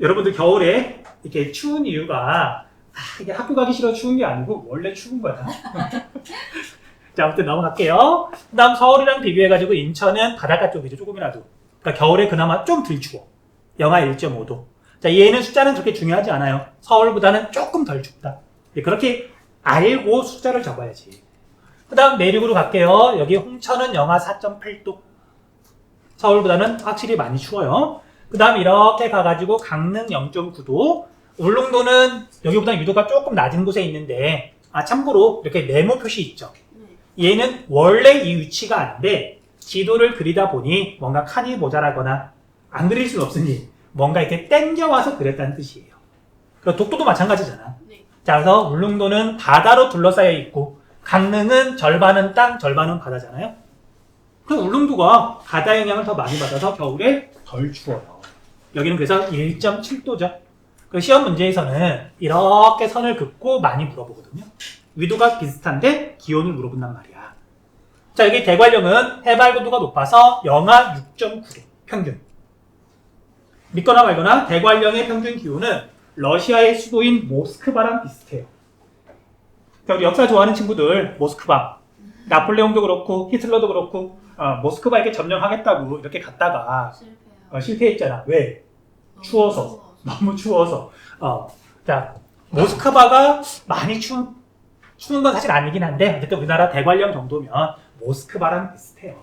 여러분들 겨울에 이렇게 추운 이유가 이게 학교 가기 싫어 추운 게 아니고 원래 추운 거야. 자, 아무튼 넘어갈게요. 그 다음 서울이랑 비교해가지고 인천은 바닷가 쪽이죠. 조금이라도. 그러니까 겨울에 그나마 좀 덜 추워. 영하 1.5도. 자, 얘는 숫자는 그렇게 중요하지 않아요. 서울보다는 조금 덜 춥다. 그렇게 알고 숫자를 적어야지. 그 다음 내륙으로 갈게요. 여기 홍천은 영하 4.8도. 서울보다는 확실히 많이 추워요. 그 다음 이렇게 가가지고 강릉 0.9도. 울릉도는 여기보다 유도가 조금 낮은 곳에 있는데, 참고로 이렇게 네모 표시 있죠. 얘는 원래 이 위치가 아닌데 지도를 그리다 보니 뭔가 칸이 모자라거나 안 그릴 수는 없으니 뭔가 이렇게 땡겨와서 그렸다는 뜻이에요. 그리고 독도도 마찬가지잖아. 네. 자, 그래서 울릉도는 바다로 둘러싸여 있고 강릉은 절반은 땅, 절반은 바다잖아요. 그래서 울릉도가 바다 영향을 더 많이 받아서 겨울에 덜 추워요. 여기는 그래서 1.7도죠. 그 시험 문제에서는 이렇게 선을 긋고 많이 물어보거든요. 위도가 비슷한데 기온을 물어본단 말이야. 자, 여기 대관령은 해발고도가 높아서 영하 6.9도 평균. 믿거나 말거나 대관령의 평균 기온은 러시아의 수도인 모스크바랑 비슷해요. 자, 우리 역사 좋아하는 친구들 모스크바, 나폴레옹도 그렇고 히틀러도 그렇고 모스크바 이렇게 점령하겠다고 이렇게 갔다가 실패요. 실패했잖아. 왜? 추워서. 너무 추워서. 자, 모스크바가 많이 추운 건 사실 아니긴 한데 어쨌든 우리나라 대관령 정도면 모스크바랑 비슷해요.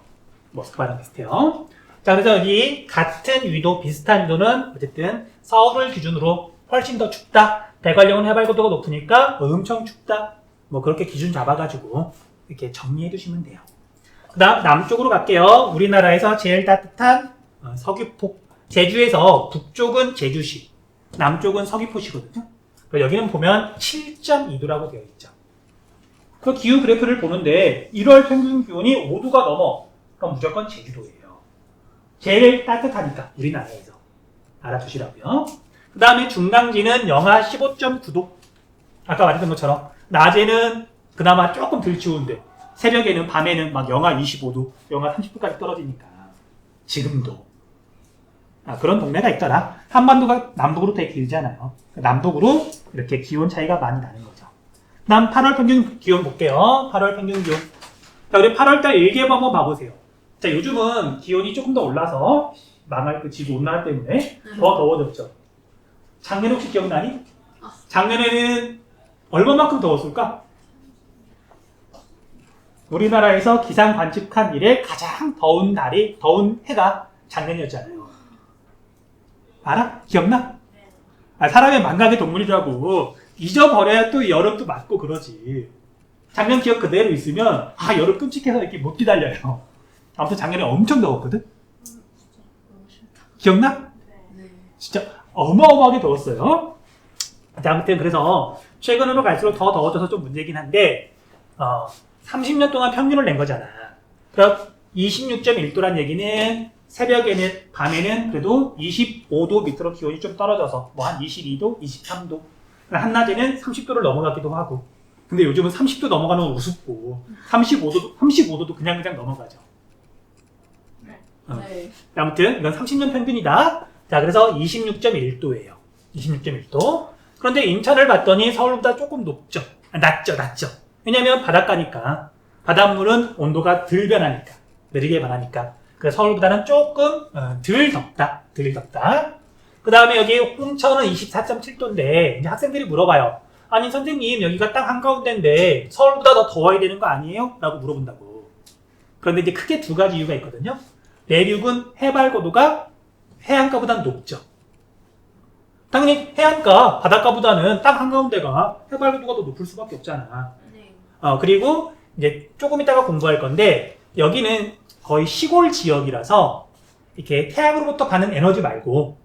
모스크바랑 비슷해요. 자, 그래서 여기 같은 위도, 비슷한 위도는 어쨌든 서울을 기준으로 훨씬 더 춥다. 대관령은 해발고도가 높으니까 엄청 춥다. 뭐 그렇게 기준 잡아가지고 이렇게 정리해 두시면 돼요. 그 다음 남쪽으로 갈게요. 우리나라에서 제일 따뜻한 서귀포. 제주에서 북쪽은 제주시, 남쪽은 서귀포시거든요. 여기는 보면 7.2도라고 되어 있죠. 그 기후 그래프를 보는데 1월 평균 기온이 5도가 넘어. 그럼 무조건 제주도예요. 제일 따뜻하니까 우리나라에서 알아두시라고요. 그 다음에 중강지는 영하 15.9도. 아까 말했던 것처럼 낮에는 그나마 조금 덜 추운데 새벽에는 밤에는 막 영하 25도, 영하 30도까지 떨어지니까 지금도 그런 동네가 있더라. 한반도가 남북으로 되게 길잖아요. 남북으로 이렇게 기온 차이가 많이 나는 거죠. 그 다음 8월 평균 기온 볼게요. 8월 평균 기온. 자, 우리 8월달 일기예보 한번 봐보세요. 자, 요즘은 기온이 조금 더 올라서 망할 그 지구 온난화 때문에 더 더워졌죠. 작년 혹시 기억나니? 작년에는 얼마만큼 더웠을까? 우리나라에서 기상 관측한 이래 가장 더운 날이, 더운 해가 작년이었잖아요. 알아? 기억나? 사람의 망각의 동물이라고 잊어버려야 또 여름도 맞고 그러지. 작년 기억 그대로 있으면 여름 끔찍해서 이렇게 못 기다려요. 아무튼 작년에 엄청 더웠거든? 기억나? 네. 진짜 어마어마하게 더웠어요. 자, 아무튼 그래서 최근으로 갈수록 더 더워져서 좀 문제긴 한데 30년 동안 평균을 낸 거잖아. 그럼 26.1도란 얘기는 새벽에는, 밤에는 그래도 25도 밑으로 기온이 좀 떨어져서 뭐 한 22도, 23도. 한낮에는 30도를 넘어가기도 하고. 근데 요즘은 30도 넘어가는 건 우습고 35도도 그냥 넘어가죠. 네. 아무튼 이건 30년 평균이다. 자, 그래서 26.1도예요. 26.1도. 그런데 인천을 봤더니 서울보다 조금 낮죠. 왜냐면 바닷가니까. 바닷물은 온도가 덜 변하니까. 느리게 변하니까. 그래서 서울보다는 조금 덜 덥다. 그 다음에 여기 홍천은 24.7도인데 이제 학생들이 물어봐요. 아니 선생님 여기가 땅 한가운데인데 서울보다 더 더워야 되는 거 아니에요? 라고 물어본다고. 그런데 이제 크게 두 가지 이유가 있거든요. 내륙은 해발고도가 해안가보다는 높죠. 당연히 해안가, 바닷가보다는 땅 한가운데가 해발고도가 더 높을 수밖에 없잖아. 네. 그리고 이제 조금 이따가 공부할 건데 여기는 거의 시골 지역이라서 이렇게 태양으로부터 가는 에너지 말고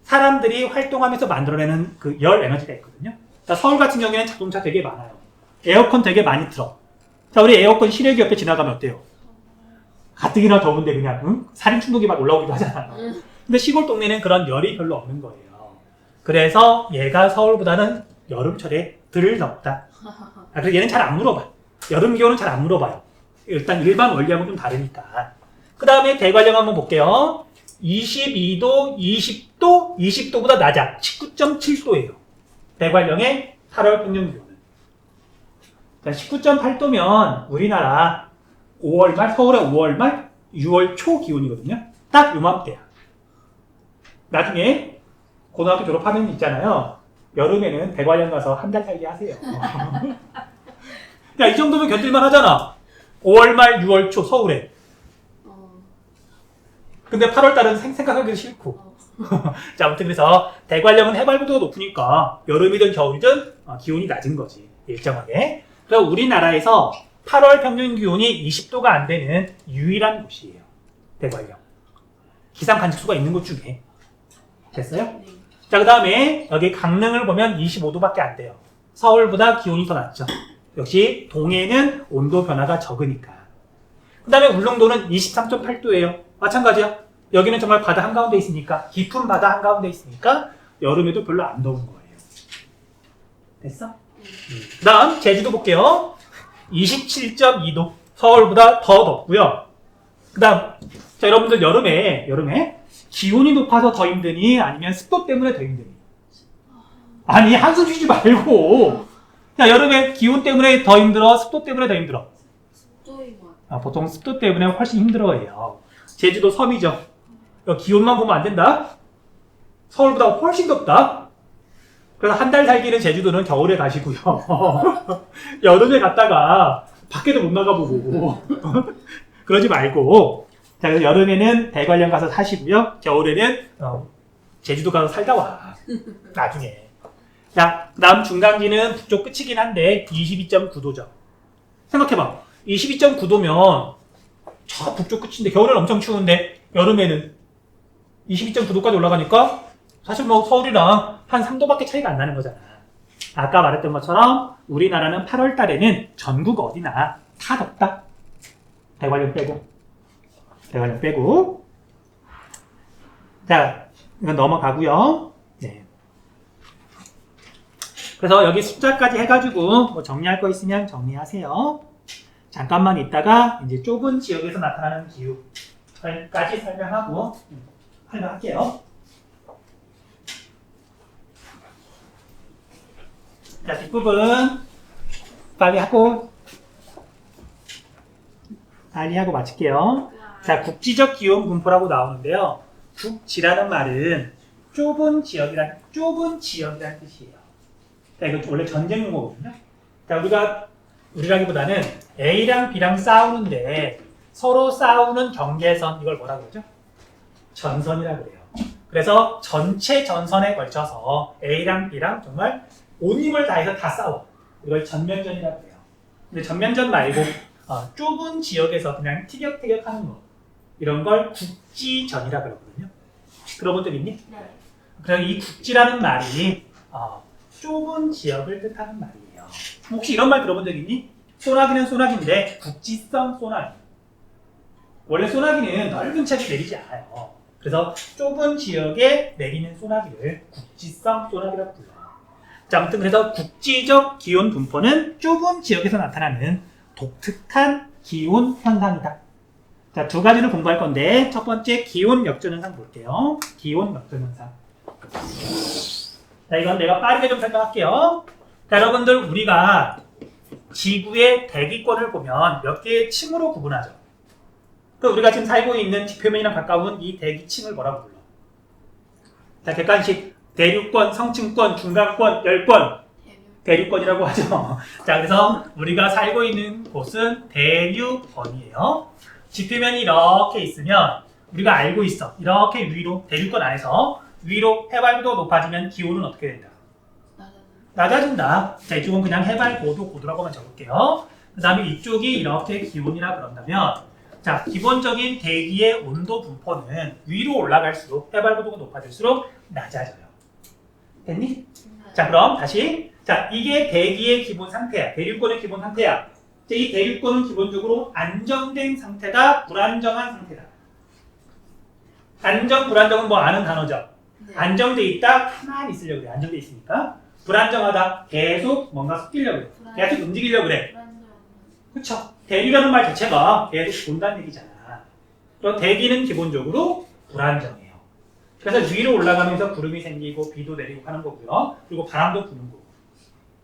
사람들이 활동하면서 만들어내는 그 열 에너지가 있거든요. 자, 서울 같은 경우에는 자동차 되게 많아요. 에어컨 되게 많이 틀어. 자, 우리 에어컨 실외기 옆에 지나가면 어때요? 가뜩이나 더운데 그냥 응? 살인 충동이 막 올라오기도 하잖아요. 근데 시골 동네는 그런 열이 별로 없는 거예요. 그래서 얘가 서울보다는 여름철에 덜 덥다. 그래서 얘는 잘 안 물어봐. 여름 기온은 잘 안 물어봐요. 일단 일반 원리하고 좀 다르니까. 그 다음에 대관령 한번 볼게요. 22도, 20도, 20도보다 낮아. 19.7도예요. 대관령의 8월 평균 기온은. 자, 19.8도면 우리나라 5월 말, 서울의 5월 말, 6월 초 기온이거든요. 딱 요맘때야. 나중에 고등학교 졸업하면 있잖아요. 여름에는 대관령 가서 한 달 살기 하세요. 야, 이 정도면 견딜만 하잖아. 5월 말, 6월 초 서울에. 근데 8월 달은 생각하기도 싫고. 자, 아무튼 그래서 대관령은 해발고도가 높으니까 여름이든 겨울이든 기온이 낮은 거지. 일정하게. 그래서 우리나라에서 8월 평균 기온이 20도가 안 되는 유일한 곳이에요. 대관령. 기상 관측소가 있는 곳 중에. 됐어요? 네. 자, 그 다음에 여기 강릉을 보면 25도밖에 안 돼요. 서울보다 기온이 더 낮죠. 역시 동해는 온도 변화가 적으니까. 그 다음에 울릉도는 23.8도예요. 마찬가지야. 여기는 정말 바다 한가운데 있으니까, 깊은 바다 한가운데 있으니까 여름에도 별로 안 더운 거예요. 됐어? 그 다음 제주도 볼게요. 27.2도. 서울보다 더 덥고요. 그 다음 자, 여러분들 여름에 기온이 높아서 더 힘드니 아니면 습도 때문에 더 힘드니? 아니, 한숨 쉬지 말고. 야, 여름에 기온 때문에 더 힘들어? 습도 때문에 더 힘들어? 습도인 것 같아요. 보통 습도 때문에 훨씬 힘들어해요. 제주도 섬이죠. 기온만 보면 안 된다. 서울보다 훨씬 덥다. 그래서 한 달 살기는 제주도는 겨울에 가시고요. 여름에 갔다가 밖에도 못 나가보고 그러지 말고. 자, 그래서 여름에는 대관령 가서 사시고요. 겨울에는 제주도 가서 살다 와. 나중에. 자, 다음 중간기는 북쪽 끝이긴 한데 22.9도죠. 생각해봐. 22.9도면 저 북쪽 끝인데 겨울에는 엄청 추운데 여름에는 22.9도까지 올라가니까 사실 뭐 서울이랑 한 3도밖에 차이가 안 나는 거잖아. 아까 말했던 것처럼 우리나라는 8월 달에는 전국 어디나 다 덥다. 대관령 빼고. 자, 이건 넘어가고요. 네. 그래서 여기 숫자까지 해가지고 뭐 정리할 거 있으면 정리하세요. 잠깐만 있다가 이제 좁은 지역에서 나타나는 기후까지 설명하고 설명할게요. 자, 뒷부분 빨리 하고 마칠게요. 자, 국지적 기온 분포라고 나오는데요. 국지라는 말은 좁은 지역이란 뜻이에요. 자, 이거 원래 전쟁 용어거든요. 자, 우리라기보다는 A랑 B랑 싸우는데 서로 싸우는 경계선, 이걸 뭐라고 그러죠? 전선이라고 그래요. 그래서 전체 전선에 걸쳐서 A랑 B랑 정말 온 힘을 다해서 다 싸워. 이걸 전면전이라고 해요. 근데 전면전 말고 좁은 지역에서 그냥 티격태격하는 거, 이런 걸 국지전이라고 그러거든요. 혹시 들어본 적 있니? 네. 그럼 이 국지라는 말이 좁은 지역을 뜻하는 말이에요. 혹시 이런 말 들어본 적 있니? 소나기는 소나기인데 국지성 소나기. 원래 소나기는 넓은 책에 내리지 않아요. 그래서 좁은 지역에 내리는 소나기를 국지성 소나기라고 불러요. 자, 아무튼 그래서 국지적 기온 분포는 좁은 지역에서 나타나는 독특한 기온 현상이다. 자, 두 가지를 공부할 건데 첫 번째 기온 역전현상 볼게요. 기온 역전현상. 자, 이건 내가 빠르게 좀 설명할게요. 자, 여러분들 우리가 지구의 대기권을 보면 몇 개의 층으로 구분하죠. 우리가 지금 살고 있는 지표면이랑 가까운 이 대기층을 뭐라고 불러? 자, 객관식 대륙권, 성층권, 중간권, 열권. 대륙권이라고 하죠. 자, 그래서 우리가 살고 있는 곳은 대륙권이에요. 지표면이 이렇게 있으면 우리가 알고 있어. 이렇게 위로, 대륙권 안에서 위로 해발고도 높아지면 기온은 어떻게 된다? 낮아진다. 자, 이쪽은 그냥 해발고도 고도라고만 적을게요. 그 다음에 이쪽이 이렇게 기온이라 그런다면, 자, 기본적인 대기의 온도 분포는 위로 올라갈수록 해발고도가 높아질수록 낮아져요. 됐니? 자, 자, 그럼 다시. 자, 이게 대기의 기본 상태야. 대륙권의 기본 상태야. 자, 이 대륙권은 기본적으로 안정된 상태다, 불안정한 상태다. 안정, 불안정은 뭐 아는 단어죠. 네. 안정돼 있다, 가만히 있으려고 그래. 안정돼 있으니까. 불안정하다, 계속 뭔가 섞이려고 그래. 계속 움직이려고 그래. 그쵸? 대기라는 말 자체가 계속 본다는 얘기잖아. 그럼 대기는 기본적으로 불안정해요. 그래서 위로 올라가면서 구름이 생기고 비도 내리고 하는 거고요. 그리고 바람도 부는 거고.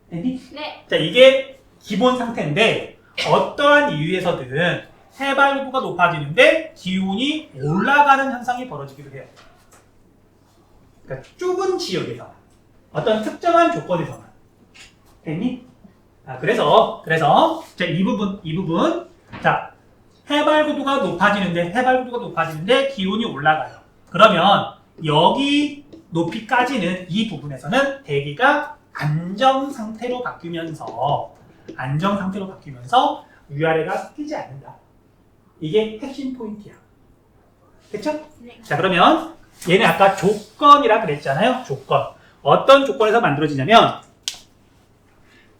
됐니? 네. 자, 이게 기본 상태인데 어떠한 이유에서든 해발부가 높아지는데 기온이 올라가는 현상이 벌어지기도 해요. 그러니까 좁은 지역에서 어떤 특정한 조건에서만. 됐니? 그래서 자, 이 부분 자, 해발구도가 높아지는데 기온이 올라가요. 그러면 여기 높이까지는 이 부분에서는 대기가 안정 상태로 바뀌면서 위아래가 섞이지 않는다. 이게 핵심 포인트야. 됐죠? 네. 자, 그러면 얘는 아까 조건이라 그랬잖아요. 조건. 어떤 조건에서 만들어지냐면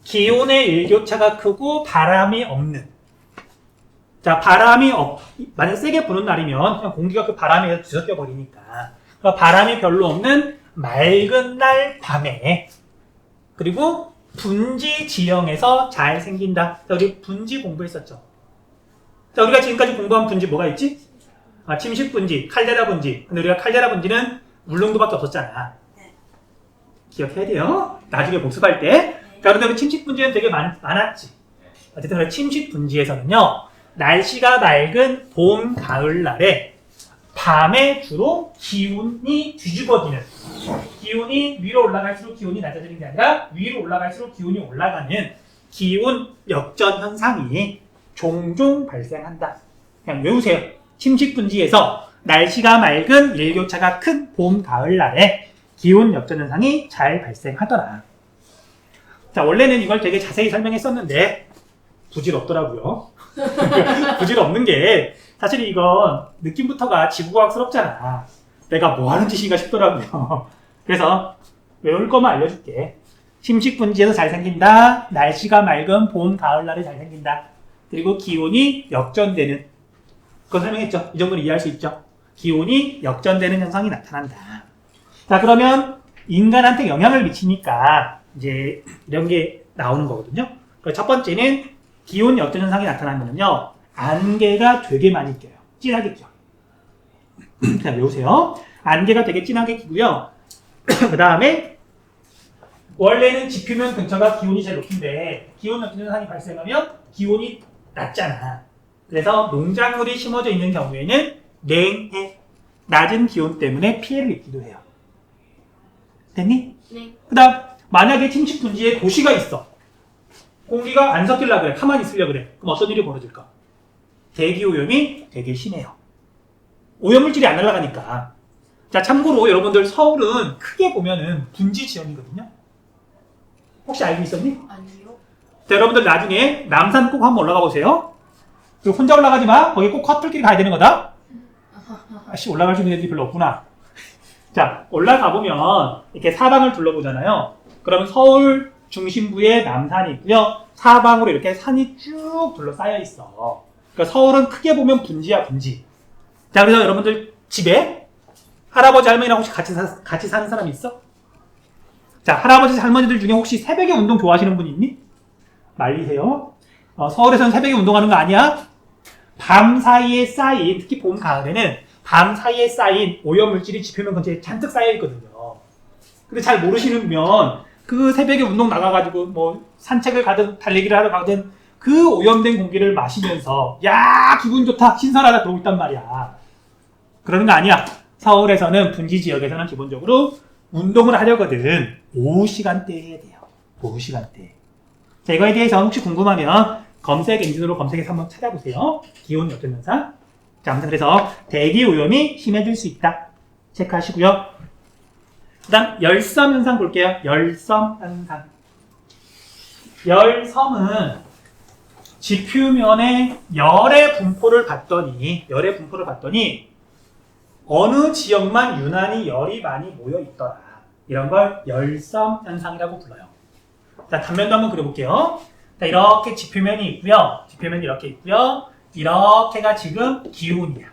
기온의 일교차가 크고 바람이 없는. 자, 만약 세게 부는 날이면 그냥 공기가 그 바람에 뒤섞여 버리니까. 그러니까 바람이 별로 없는 맑은 날 밤에 그리고 분지 지형에서 잘 생긴다. 자, 우리 분지 공부했었죠. 자, 우리가 지금까지 공부한 분지 뭐가 있지? 침식 분지, 칼데라 분지. 근데 우리가 칼데라 분지는 울릉도밖에 없었잖아. 네. 기억해야 돼요. 나중에 복습할 때. 그런데 우리 침식 분지는 되게 많았지. 어쨌든 침식 분지에서는요, 날씨가 맑은 봄, 가을 날에 밤에 주로 기온이 뒤집어지는, 기온이 위로 올라갈수록 기온이 낮아지는 게 아니라 위로 올라갈수록 기온이 올라가는 기온 역전 현상이 종종 발생한다. 그냥 외우세요. 침식 분지에서 날씨가 맑은 일교차가 큰 봄, 가을 날에 기온 역전 현상이 잘 발생하더라. 자, 원래는 이걸 되게 자세히 설명했었는데 부질없더라고요. 부질없는 게 사실 이건 느낌부터가 지구과학스럽잖아. 내가 뭐 하는 짓인가 싶더라고요. 그래서 외울 거만 알려줄게. 침식 분지에서 잘 생긴다. 날씨가 맑은 봄, 가을 날에 잘 생긴다. 그리고 기온이 역전되는. 그거 설명했죠. 이 정도는 이해할 수 있죠. 기온이 역전되는 현상이 나타난다. 자, 그러면 인간한테 영향을 미치니까 이제 이런 게 나오는 거거든요. 첫 번째는 기온 역전 현상이 나타나면요, 안개가 되게 많이 껴요. 진하게 껴요. 자, 외우세요. 안개가 되게 진하게 끼고요. 그 다음에 원래는 지표면 근처가 기온이 제일 높은데 기온 역전 현상이 발생하면 기온이 낮잖아. 그래서 농작물이 심어져 있는 경우에는 냉해, 낮은 기온 때문에 피해를 입기도 해요. 됐니? 네. 그 다음 만약에 침식 분지에 도시가 있어. 공기가 안 섞이려고 그래. 가만히 있으려고 그래. 그럼 어떤 일이 벌어질까? 대기 오염이 되게 심해요. 오염물질이 안 날아가니까. 자, 참고로 여러분들 서울은 크게 보면은 분지 지형이거든요. 혹시 알고 있었니? 아니요. 자, 여러분들 나중에 남산 꼭 한번 올라가 보세요. 그리고 혼자 올라가지 마. 거기 꼭 커플끼리 가야 되는 거다. 아씨, 올라갈 수 있는 애들이 별로 없구나. 자, 올라가 보면 이렇게 사방을 둘러보잖아요. 그러면 서울 중심부에 남산이 있고요. 사방으로 이렇게 산이 쭉 둘러싸여 있어. 그러니까 서울은 크게 보면 분지야, 분지. 자, 그래서 여러분들 집에 할아버지 할머니랑 혹시 같이 사는 사람 있어? 자, 할아버지 할머니들 중에 혹시 새벽에 운동 좋아하시는 분 있니? 말리세요. 서울에서는 새벽에 운동하는 거 아니야? 밤 사이에 쌓인, 특히 봄, 가을에는 밤 사이에 쌓인 오염물질이 지표면 근처에 잔뜩 쌓여 있거든요. 근데 잘 모르시면 그 새벽에 운동 나가가지고 뭐 산책을 가든 달리기를 하러 가든 그 오염된 공기를 마시면서 야, 기분 좋다, 신선하다 그러고 있단 말이야. 그러는 거 아니야. 서울에서는 분지 지역에서는 기본적으로 운동을 하려거든 오후 시간대에 해야 돼요. 오후 시간대. 자, 이거에 대해서 혹시 궁금하면 검색 엔진으로 검색해서 한번 찾아보세요. 기온 역전 현상. 자, 아무튼 그래서 대기 오염이 심해질 수 있다. 체크하시고요. 그 다음 열섬 현상 볼게요. 열섬 현상. 열섬은 지표면에 열의 분포를 봤더니 어느 지역만 유난히 열이 많이 모여 있더라. 이런 걸 열섬 현상이라고 불러요. 자, 단면도 한번 그려볼게요. 자, 이렇게 지표면이 있고요. 지표면이 이렇게 있고요. 이렇게가 지금 기온이야.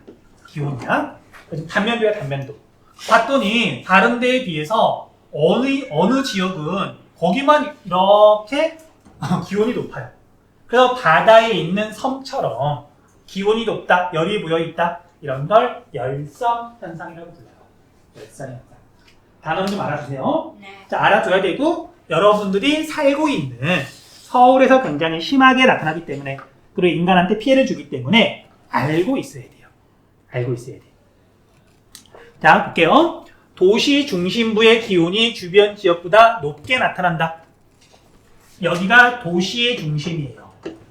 기온이야. 지금 단면도야, 단면도. 봤더니 다른 데에 비해서 어느 지역은 거기만 이렇게 기온이 높아요. 그래서 바다에 있는 섬처럼 기온이 높다, 열이 모여 있다, 이런 걸 열섬 현상이라고 불러요. 열섬 현상. 단어는 좀 알아주세요. 네. 자, 알아둬야 되고, 여러분들이 살고 있는 서울에서 굉장히 심하게 나타나기 때문에, 그리고 인간한테 피해를 주기 때문에 알고 있어야 돼요. 알고 있어야 돼요. 자, 볼게요. 도시 중심부의 기온이 주변 지역보다 높게 나타난다. 여기가 도시의 중심이에요.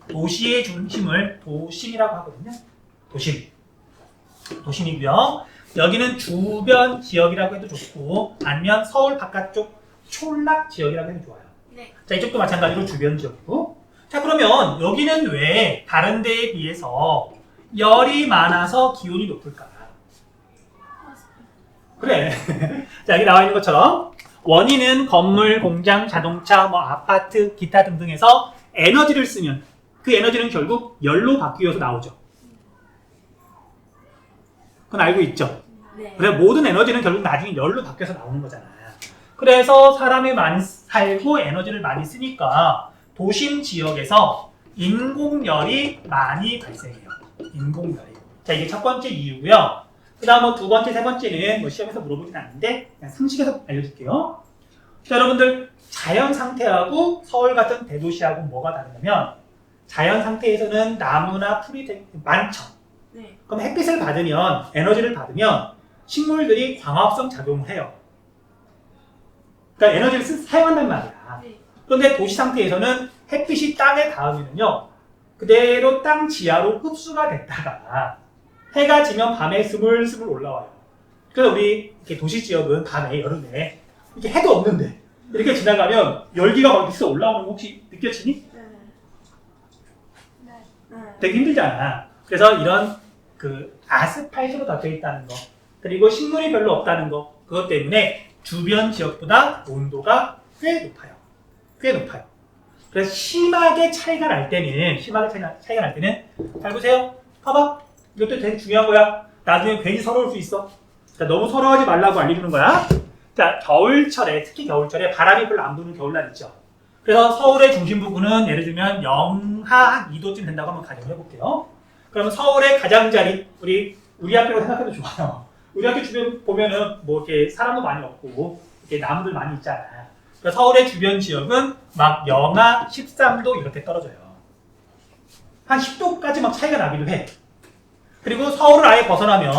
도시의 중심을 도심이라고 하거든요. 도심. 도심이고요. 여기는 주변 지역이라고 해도 좋고, 아니면 서울 바깥쪽 촌락 지역이라고 해도 좋아요. 네. 자, 이쪽도 마찬가지로 주변 지역이고. 자, 그러면 여기는 왜 다른 데에 비해서 열이 많아서 기온이 높을까? 그래. 자, 여기 나와 있는 것처럼 원인은 건물, 공장, 자동차, 아파트, 기타 등등에서 에너지를 쓰면 그 에너지는 결국 열로 바뀌어서 나오죠. 그건 알고 있죠? 네. 그래서 모든 에너지는 결국 나중에 열로 바뀌어서 나오는 거잖아요. 그래서 사람이 많이 살고 에너지를 많이 쓰니까 도심 지역에서 인공열이 많이 발생해요. 인공열이. 자, 이게 첫 번째 이유고요. 그 다음 두 번째, 세 번째는 시험에서 물어보진 않는데 그냥 상식에서 알려줄게요. 자, 여러분들 자연 상태하고 서울 같은 대도시하고 뭐가 다르냐면 자연 상태에서는 나무나 풀이 되게 많죠. 네. 그럼 햇빛을 받으면 에너지를 받으면 식물들이 광합성 작용을 해요. 그러니까 에너지를 사용한단 말이야. 네. 그런데 도시 상태에서는 햇빛이 땅에 닿으면요 그대로 땅 지하로 흡수가 됐다가 해가 지면 밤에 스물스물 올라와요. 그래서 우리 이렇게 도시 지역은 밤에 여름에 이렇게 해도 없는데 이렇게 지나가면 열기가 막 있어 올라오는 거 혹시 느껴지니? 네. 네. 네. 되게 힘들잖아. 그래서 이런 아스팔트로 덮여 있다는 거 그리고 식물이 별로 없다는 거 그것 때문에 주변 지역보다 온도가 꽤 높아요. 꽤 높아요. 그래서 심하게 차이가 날 때는 잘 보세요. 봐봐. 이것도 되게 중요한 거야. 나중에 괜히 서러울 수 있어. 자, 너무 서러워하지 말라고 알려주는 거야. 자, 겨울철에 특히 겨울철에 바람이 별로 안 부는 겨울날 있죠. 그래서 서울의 중심 부근은 예를 들면 영하 2도쯤 된다고 한번 가정을 해볼게요. 그러면 서울의 가장자리 우리 학교로 생각해도 좋아요. 우리 학교 주변 보면은 이렇게 사람도 많이 없고 이렇게 나무들 많이 있잖아. 그래서 서울의 주변 지역은 막 영하 13도 이렇게 떨어져요. 한 10도까지 막 차이가 나기도 해. 그리고 서울을 아예 벗어나면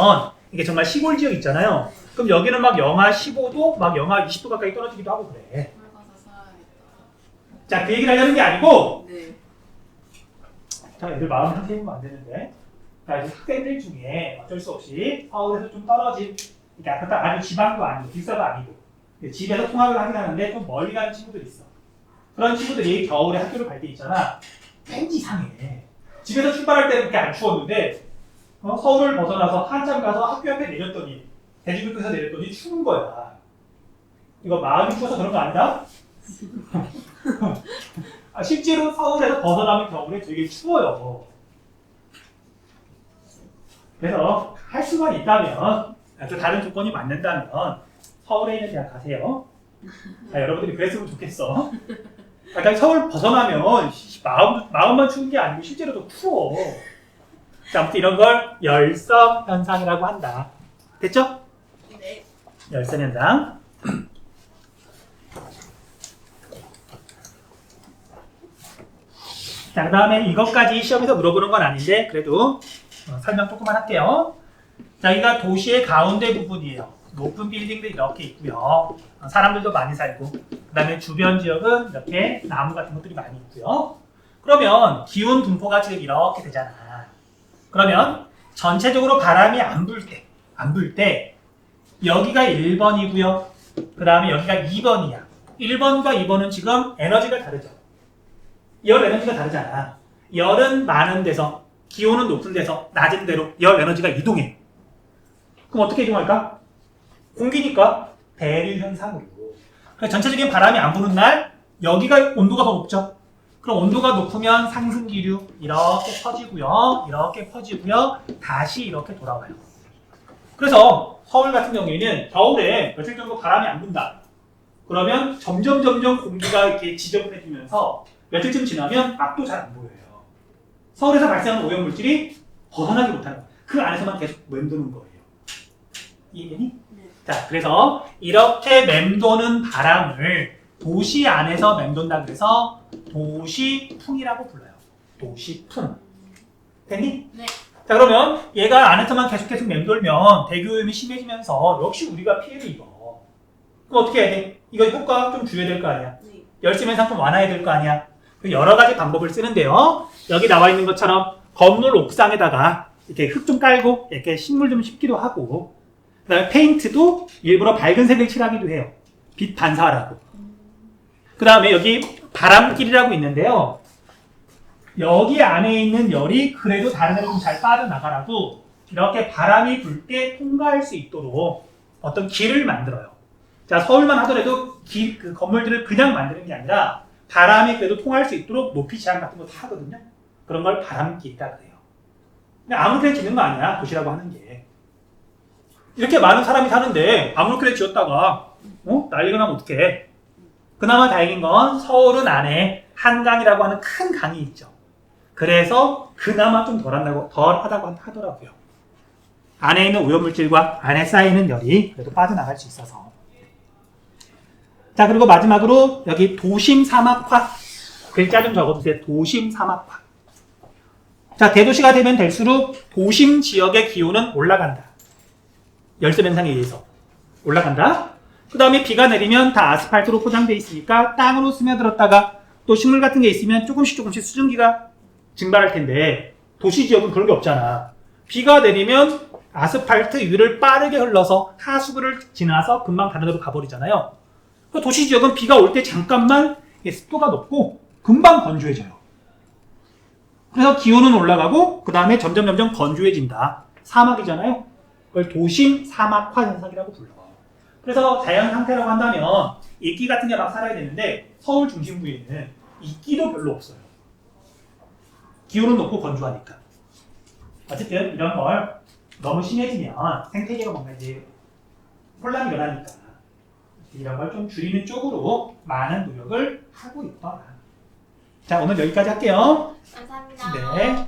이게 정말 시골 지역 있잖아요. 그럼 여기는 막 영하 15도, 막 영하 20도 가까이 떨어지기도 하고 그래. 물 가서 살아야겠다. 자, 그 얘기를 하려는 게 아니고 네. 자, 애들 마음 상태면 안 되는데. 자, 이제 학생들 중에 어쩔 수 없이 서울에서 좀 떨어진, 그러니까 그렇다 아주 지방도 아니고 뒷서도 아니고 집에서 통학을 하긴 하는데 좀 멀리 가는 친구들이 있어. 그런 친구들이 겨울에 학교를 갈 때 있잖아. 왠지 이상해. 집에서 출발할 때는 그렇게 안 추웠는데 서울을 벗어나서 한참 가서 학교 앞에 내렸더니 대중교통에서 내렸더니 추운 거야. 이거 마음이 추워서 그런 거 아니다? 실제로 서울에서 벗어나면 겨울에 되게 추워요. 그래서 할 수만 있다면 또 다른 조건이 맞는다면 서울에 있는 대학 가세요. 자, 여러분들이 그랬으면 좋겠어. 그러니까 서울 벗어나면 마음만 추운 게 아니고 실제로 더 추워. 자, 아무튼 이런 걸 열섬 현상이라고 한다. 됐죠? 네. 열섬 현상. 자, 그 다음에 이것까지 시험에서 물어보는 건 아닌데 그래도 설명 조금만 할게요. 자, 여기가 도시의 가운데 부분이에요. 높은 빌딩들이 이렇게 있고요. 사람들도 많이 살고 그 다음에 주변 지역은 이렇게 나무 같은 것들이 많이 있고요. 그러면 기온 분포가 지금 이렇게 되잖아. 그러면 전체적으로 바람이 안 불 때 여기가 1번이고요. 그 다음에 여기가 2번이야. 1번과 2번은 지금 에너지가 다르죠. 열 에너지가 다르잖아. 열은 많은 데서 기온은 높은 데서 낮은 데로 열 에너지가 이동해. 그럼 어떻게 이동할까? 공기니까 대류 현상으로. 그래서 전체적인 바람이 안 부는 날 여기가 온도가 더 높죠. 그럼 온도가 높으면 상승기류 이렇게 퍼지고요. 이렇게 퍼지고요. 다시 이렇게 돌아와요. 그래서 서울 같은 경우에는 겨울에 며칠 정도 바람이 안 분다. 그러면 점점 공기가 이렇게 지저분해지면서 며칠쯤 지나면 앞도 잘 안 보여요. 서울에서 발생하는 오염물질이 벗어나지 못하는 거예요. 그 안에서만 계속 맴도는 거예요. 이해되니? 네. 자, 그래서 이렇게 맴도는 바람을 도시 안에서 맴돈다 그래서 도시풍이라고 불러요. 도시풍. 됐니? 네. 자, 그러면 얘가 안에서만 계속 맴돌면 대기오염이 심해지면서 역시 우리가 피해를 입어. 그럼 어떻게 해야 돼? 이거 효과 좀 줄여야 될 거 아니야? 네. 열심 현상 좀 완화해야 될 거 아니야? 여러 가지 방법을 쓰는데요. 여기 나와 있는 것처럼 건물 옥상에다가 이렇게 흙 좀 깔고 이렇게 식물 좀 심기도 하고, 그다음에 페인트도 일부러 밝은 색을 칠하기도 해요. 빛 반사하라고. 그다음에 여기 바람길이라고 있는데요. 여기 안에 있는 열이 그래도 다른 데로 좀 잘 빠져나가라고 이렇게 바람이 불 때 통과할 수 있도록 어떤 길을 만들어요. 자, 서울만 하더라도 그 건물들을 그냥 만드는 게 아니라 바람이 그래도 통할 수 있도록 높이 지향 같은 거 다 하거든요. 그런 걸 바람길이라 그래요. 근데 아무렇게나 짓는 거 아니야, 도시라고 하는 게. 이렇게 많은 사람이 사는데 아무렇게나 지었다가 난리가 나면 어떡해. 그나마 다행인 건 서울은 안에 한강이라고 하는 큰 강이 있죠. 그래서 그나마 좀 덜하다고 하더라고요. 안에 있는 오염물질과 안에 쌓이는 열이 그래도 빠져나갈 수 있어서. 자, 그리고 마지막으로 여기 도심 사막화. 글자 좀 적어주세요. 도심 사막화. 자, 대도시가 되면 될수록 도심 지역의 기온은 올라간다. 열섬 현상에 의해서 올라간다. 그 다음에 비가 내리면 다 아스팔트로 포장되어 있으니까 땅으로 스며들었다가 또 식물 같은 게 있으면 조금씩 수증기가 증발할 텐데 도시 지역은 그런 게 없잖아. 비가 내리면 아스팔트 위를 빠르게 흘러서 하수구를 지나서 금방 다른 데로 가버리잖아요. 도시 지역은 비가 올 때 잠깐만 습도가 높고 금방 건조해져요. 그래서 기온은 올라가고 그 다음에 점점 건조해진다. 사막이잖아요. 그걸 도심 사막화 현상이라고 불러. 그래서 자연 상태라고 한다면 이끼 같은 게 막 살아야 되는데 서울 중심부에는 이끼도 별로 없어요. 기온은 높고 건조하니까. 어쨌든 이런 걸 너무 심해지면 생태계가 뭔가 이제 혼란이 일어나니까 이런 걸 좀 줄이는 쪽으로 많은 노력을 하고 있더라. 자, 오늘 여기까지 할게요. 감사합니다. 네.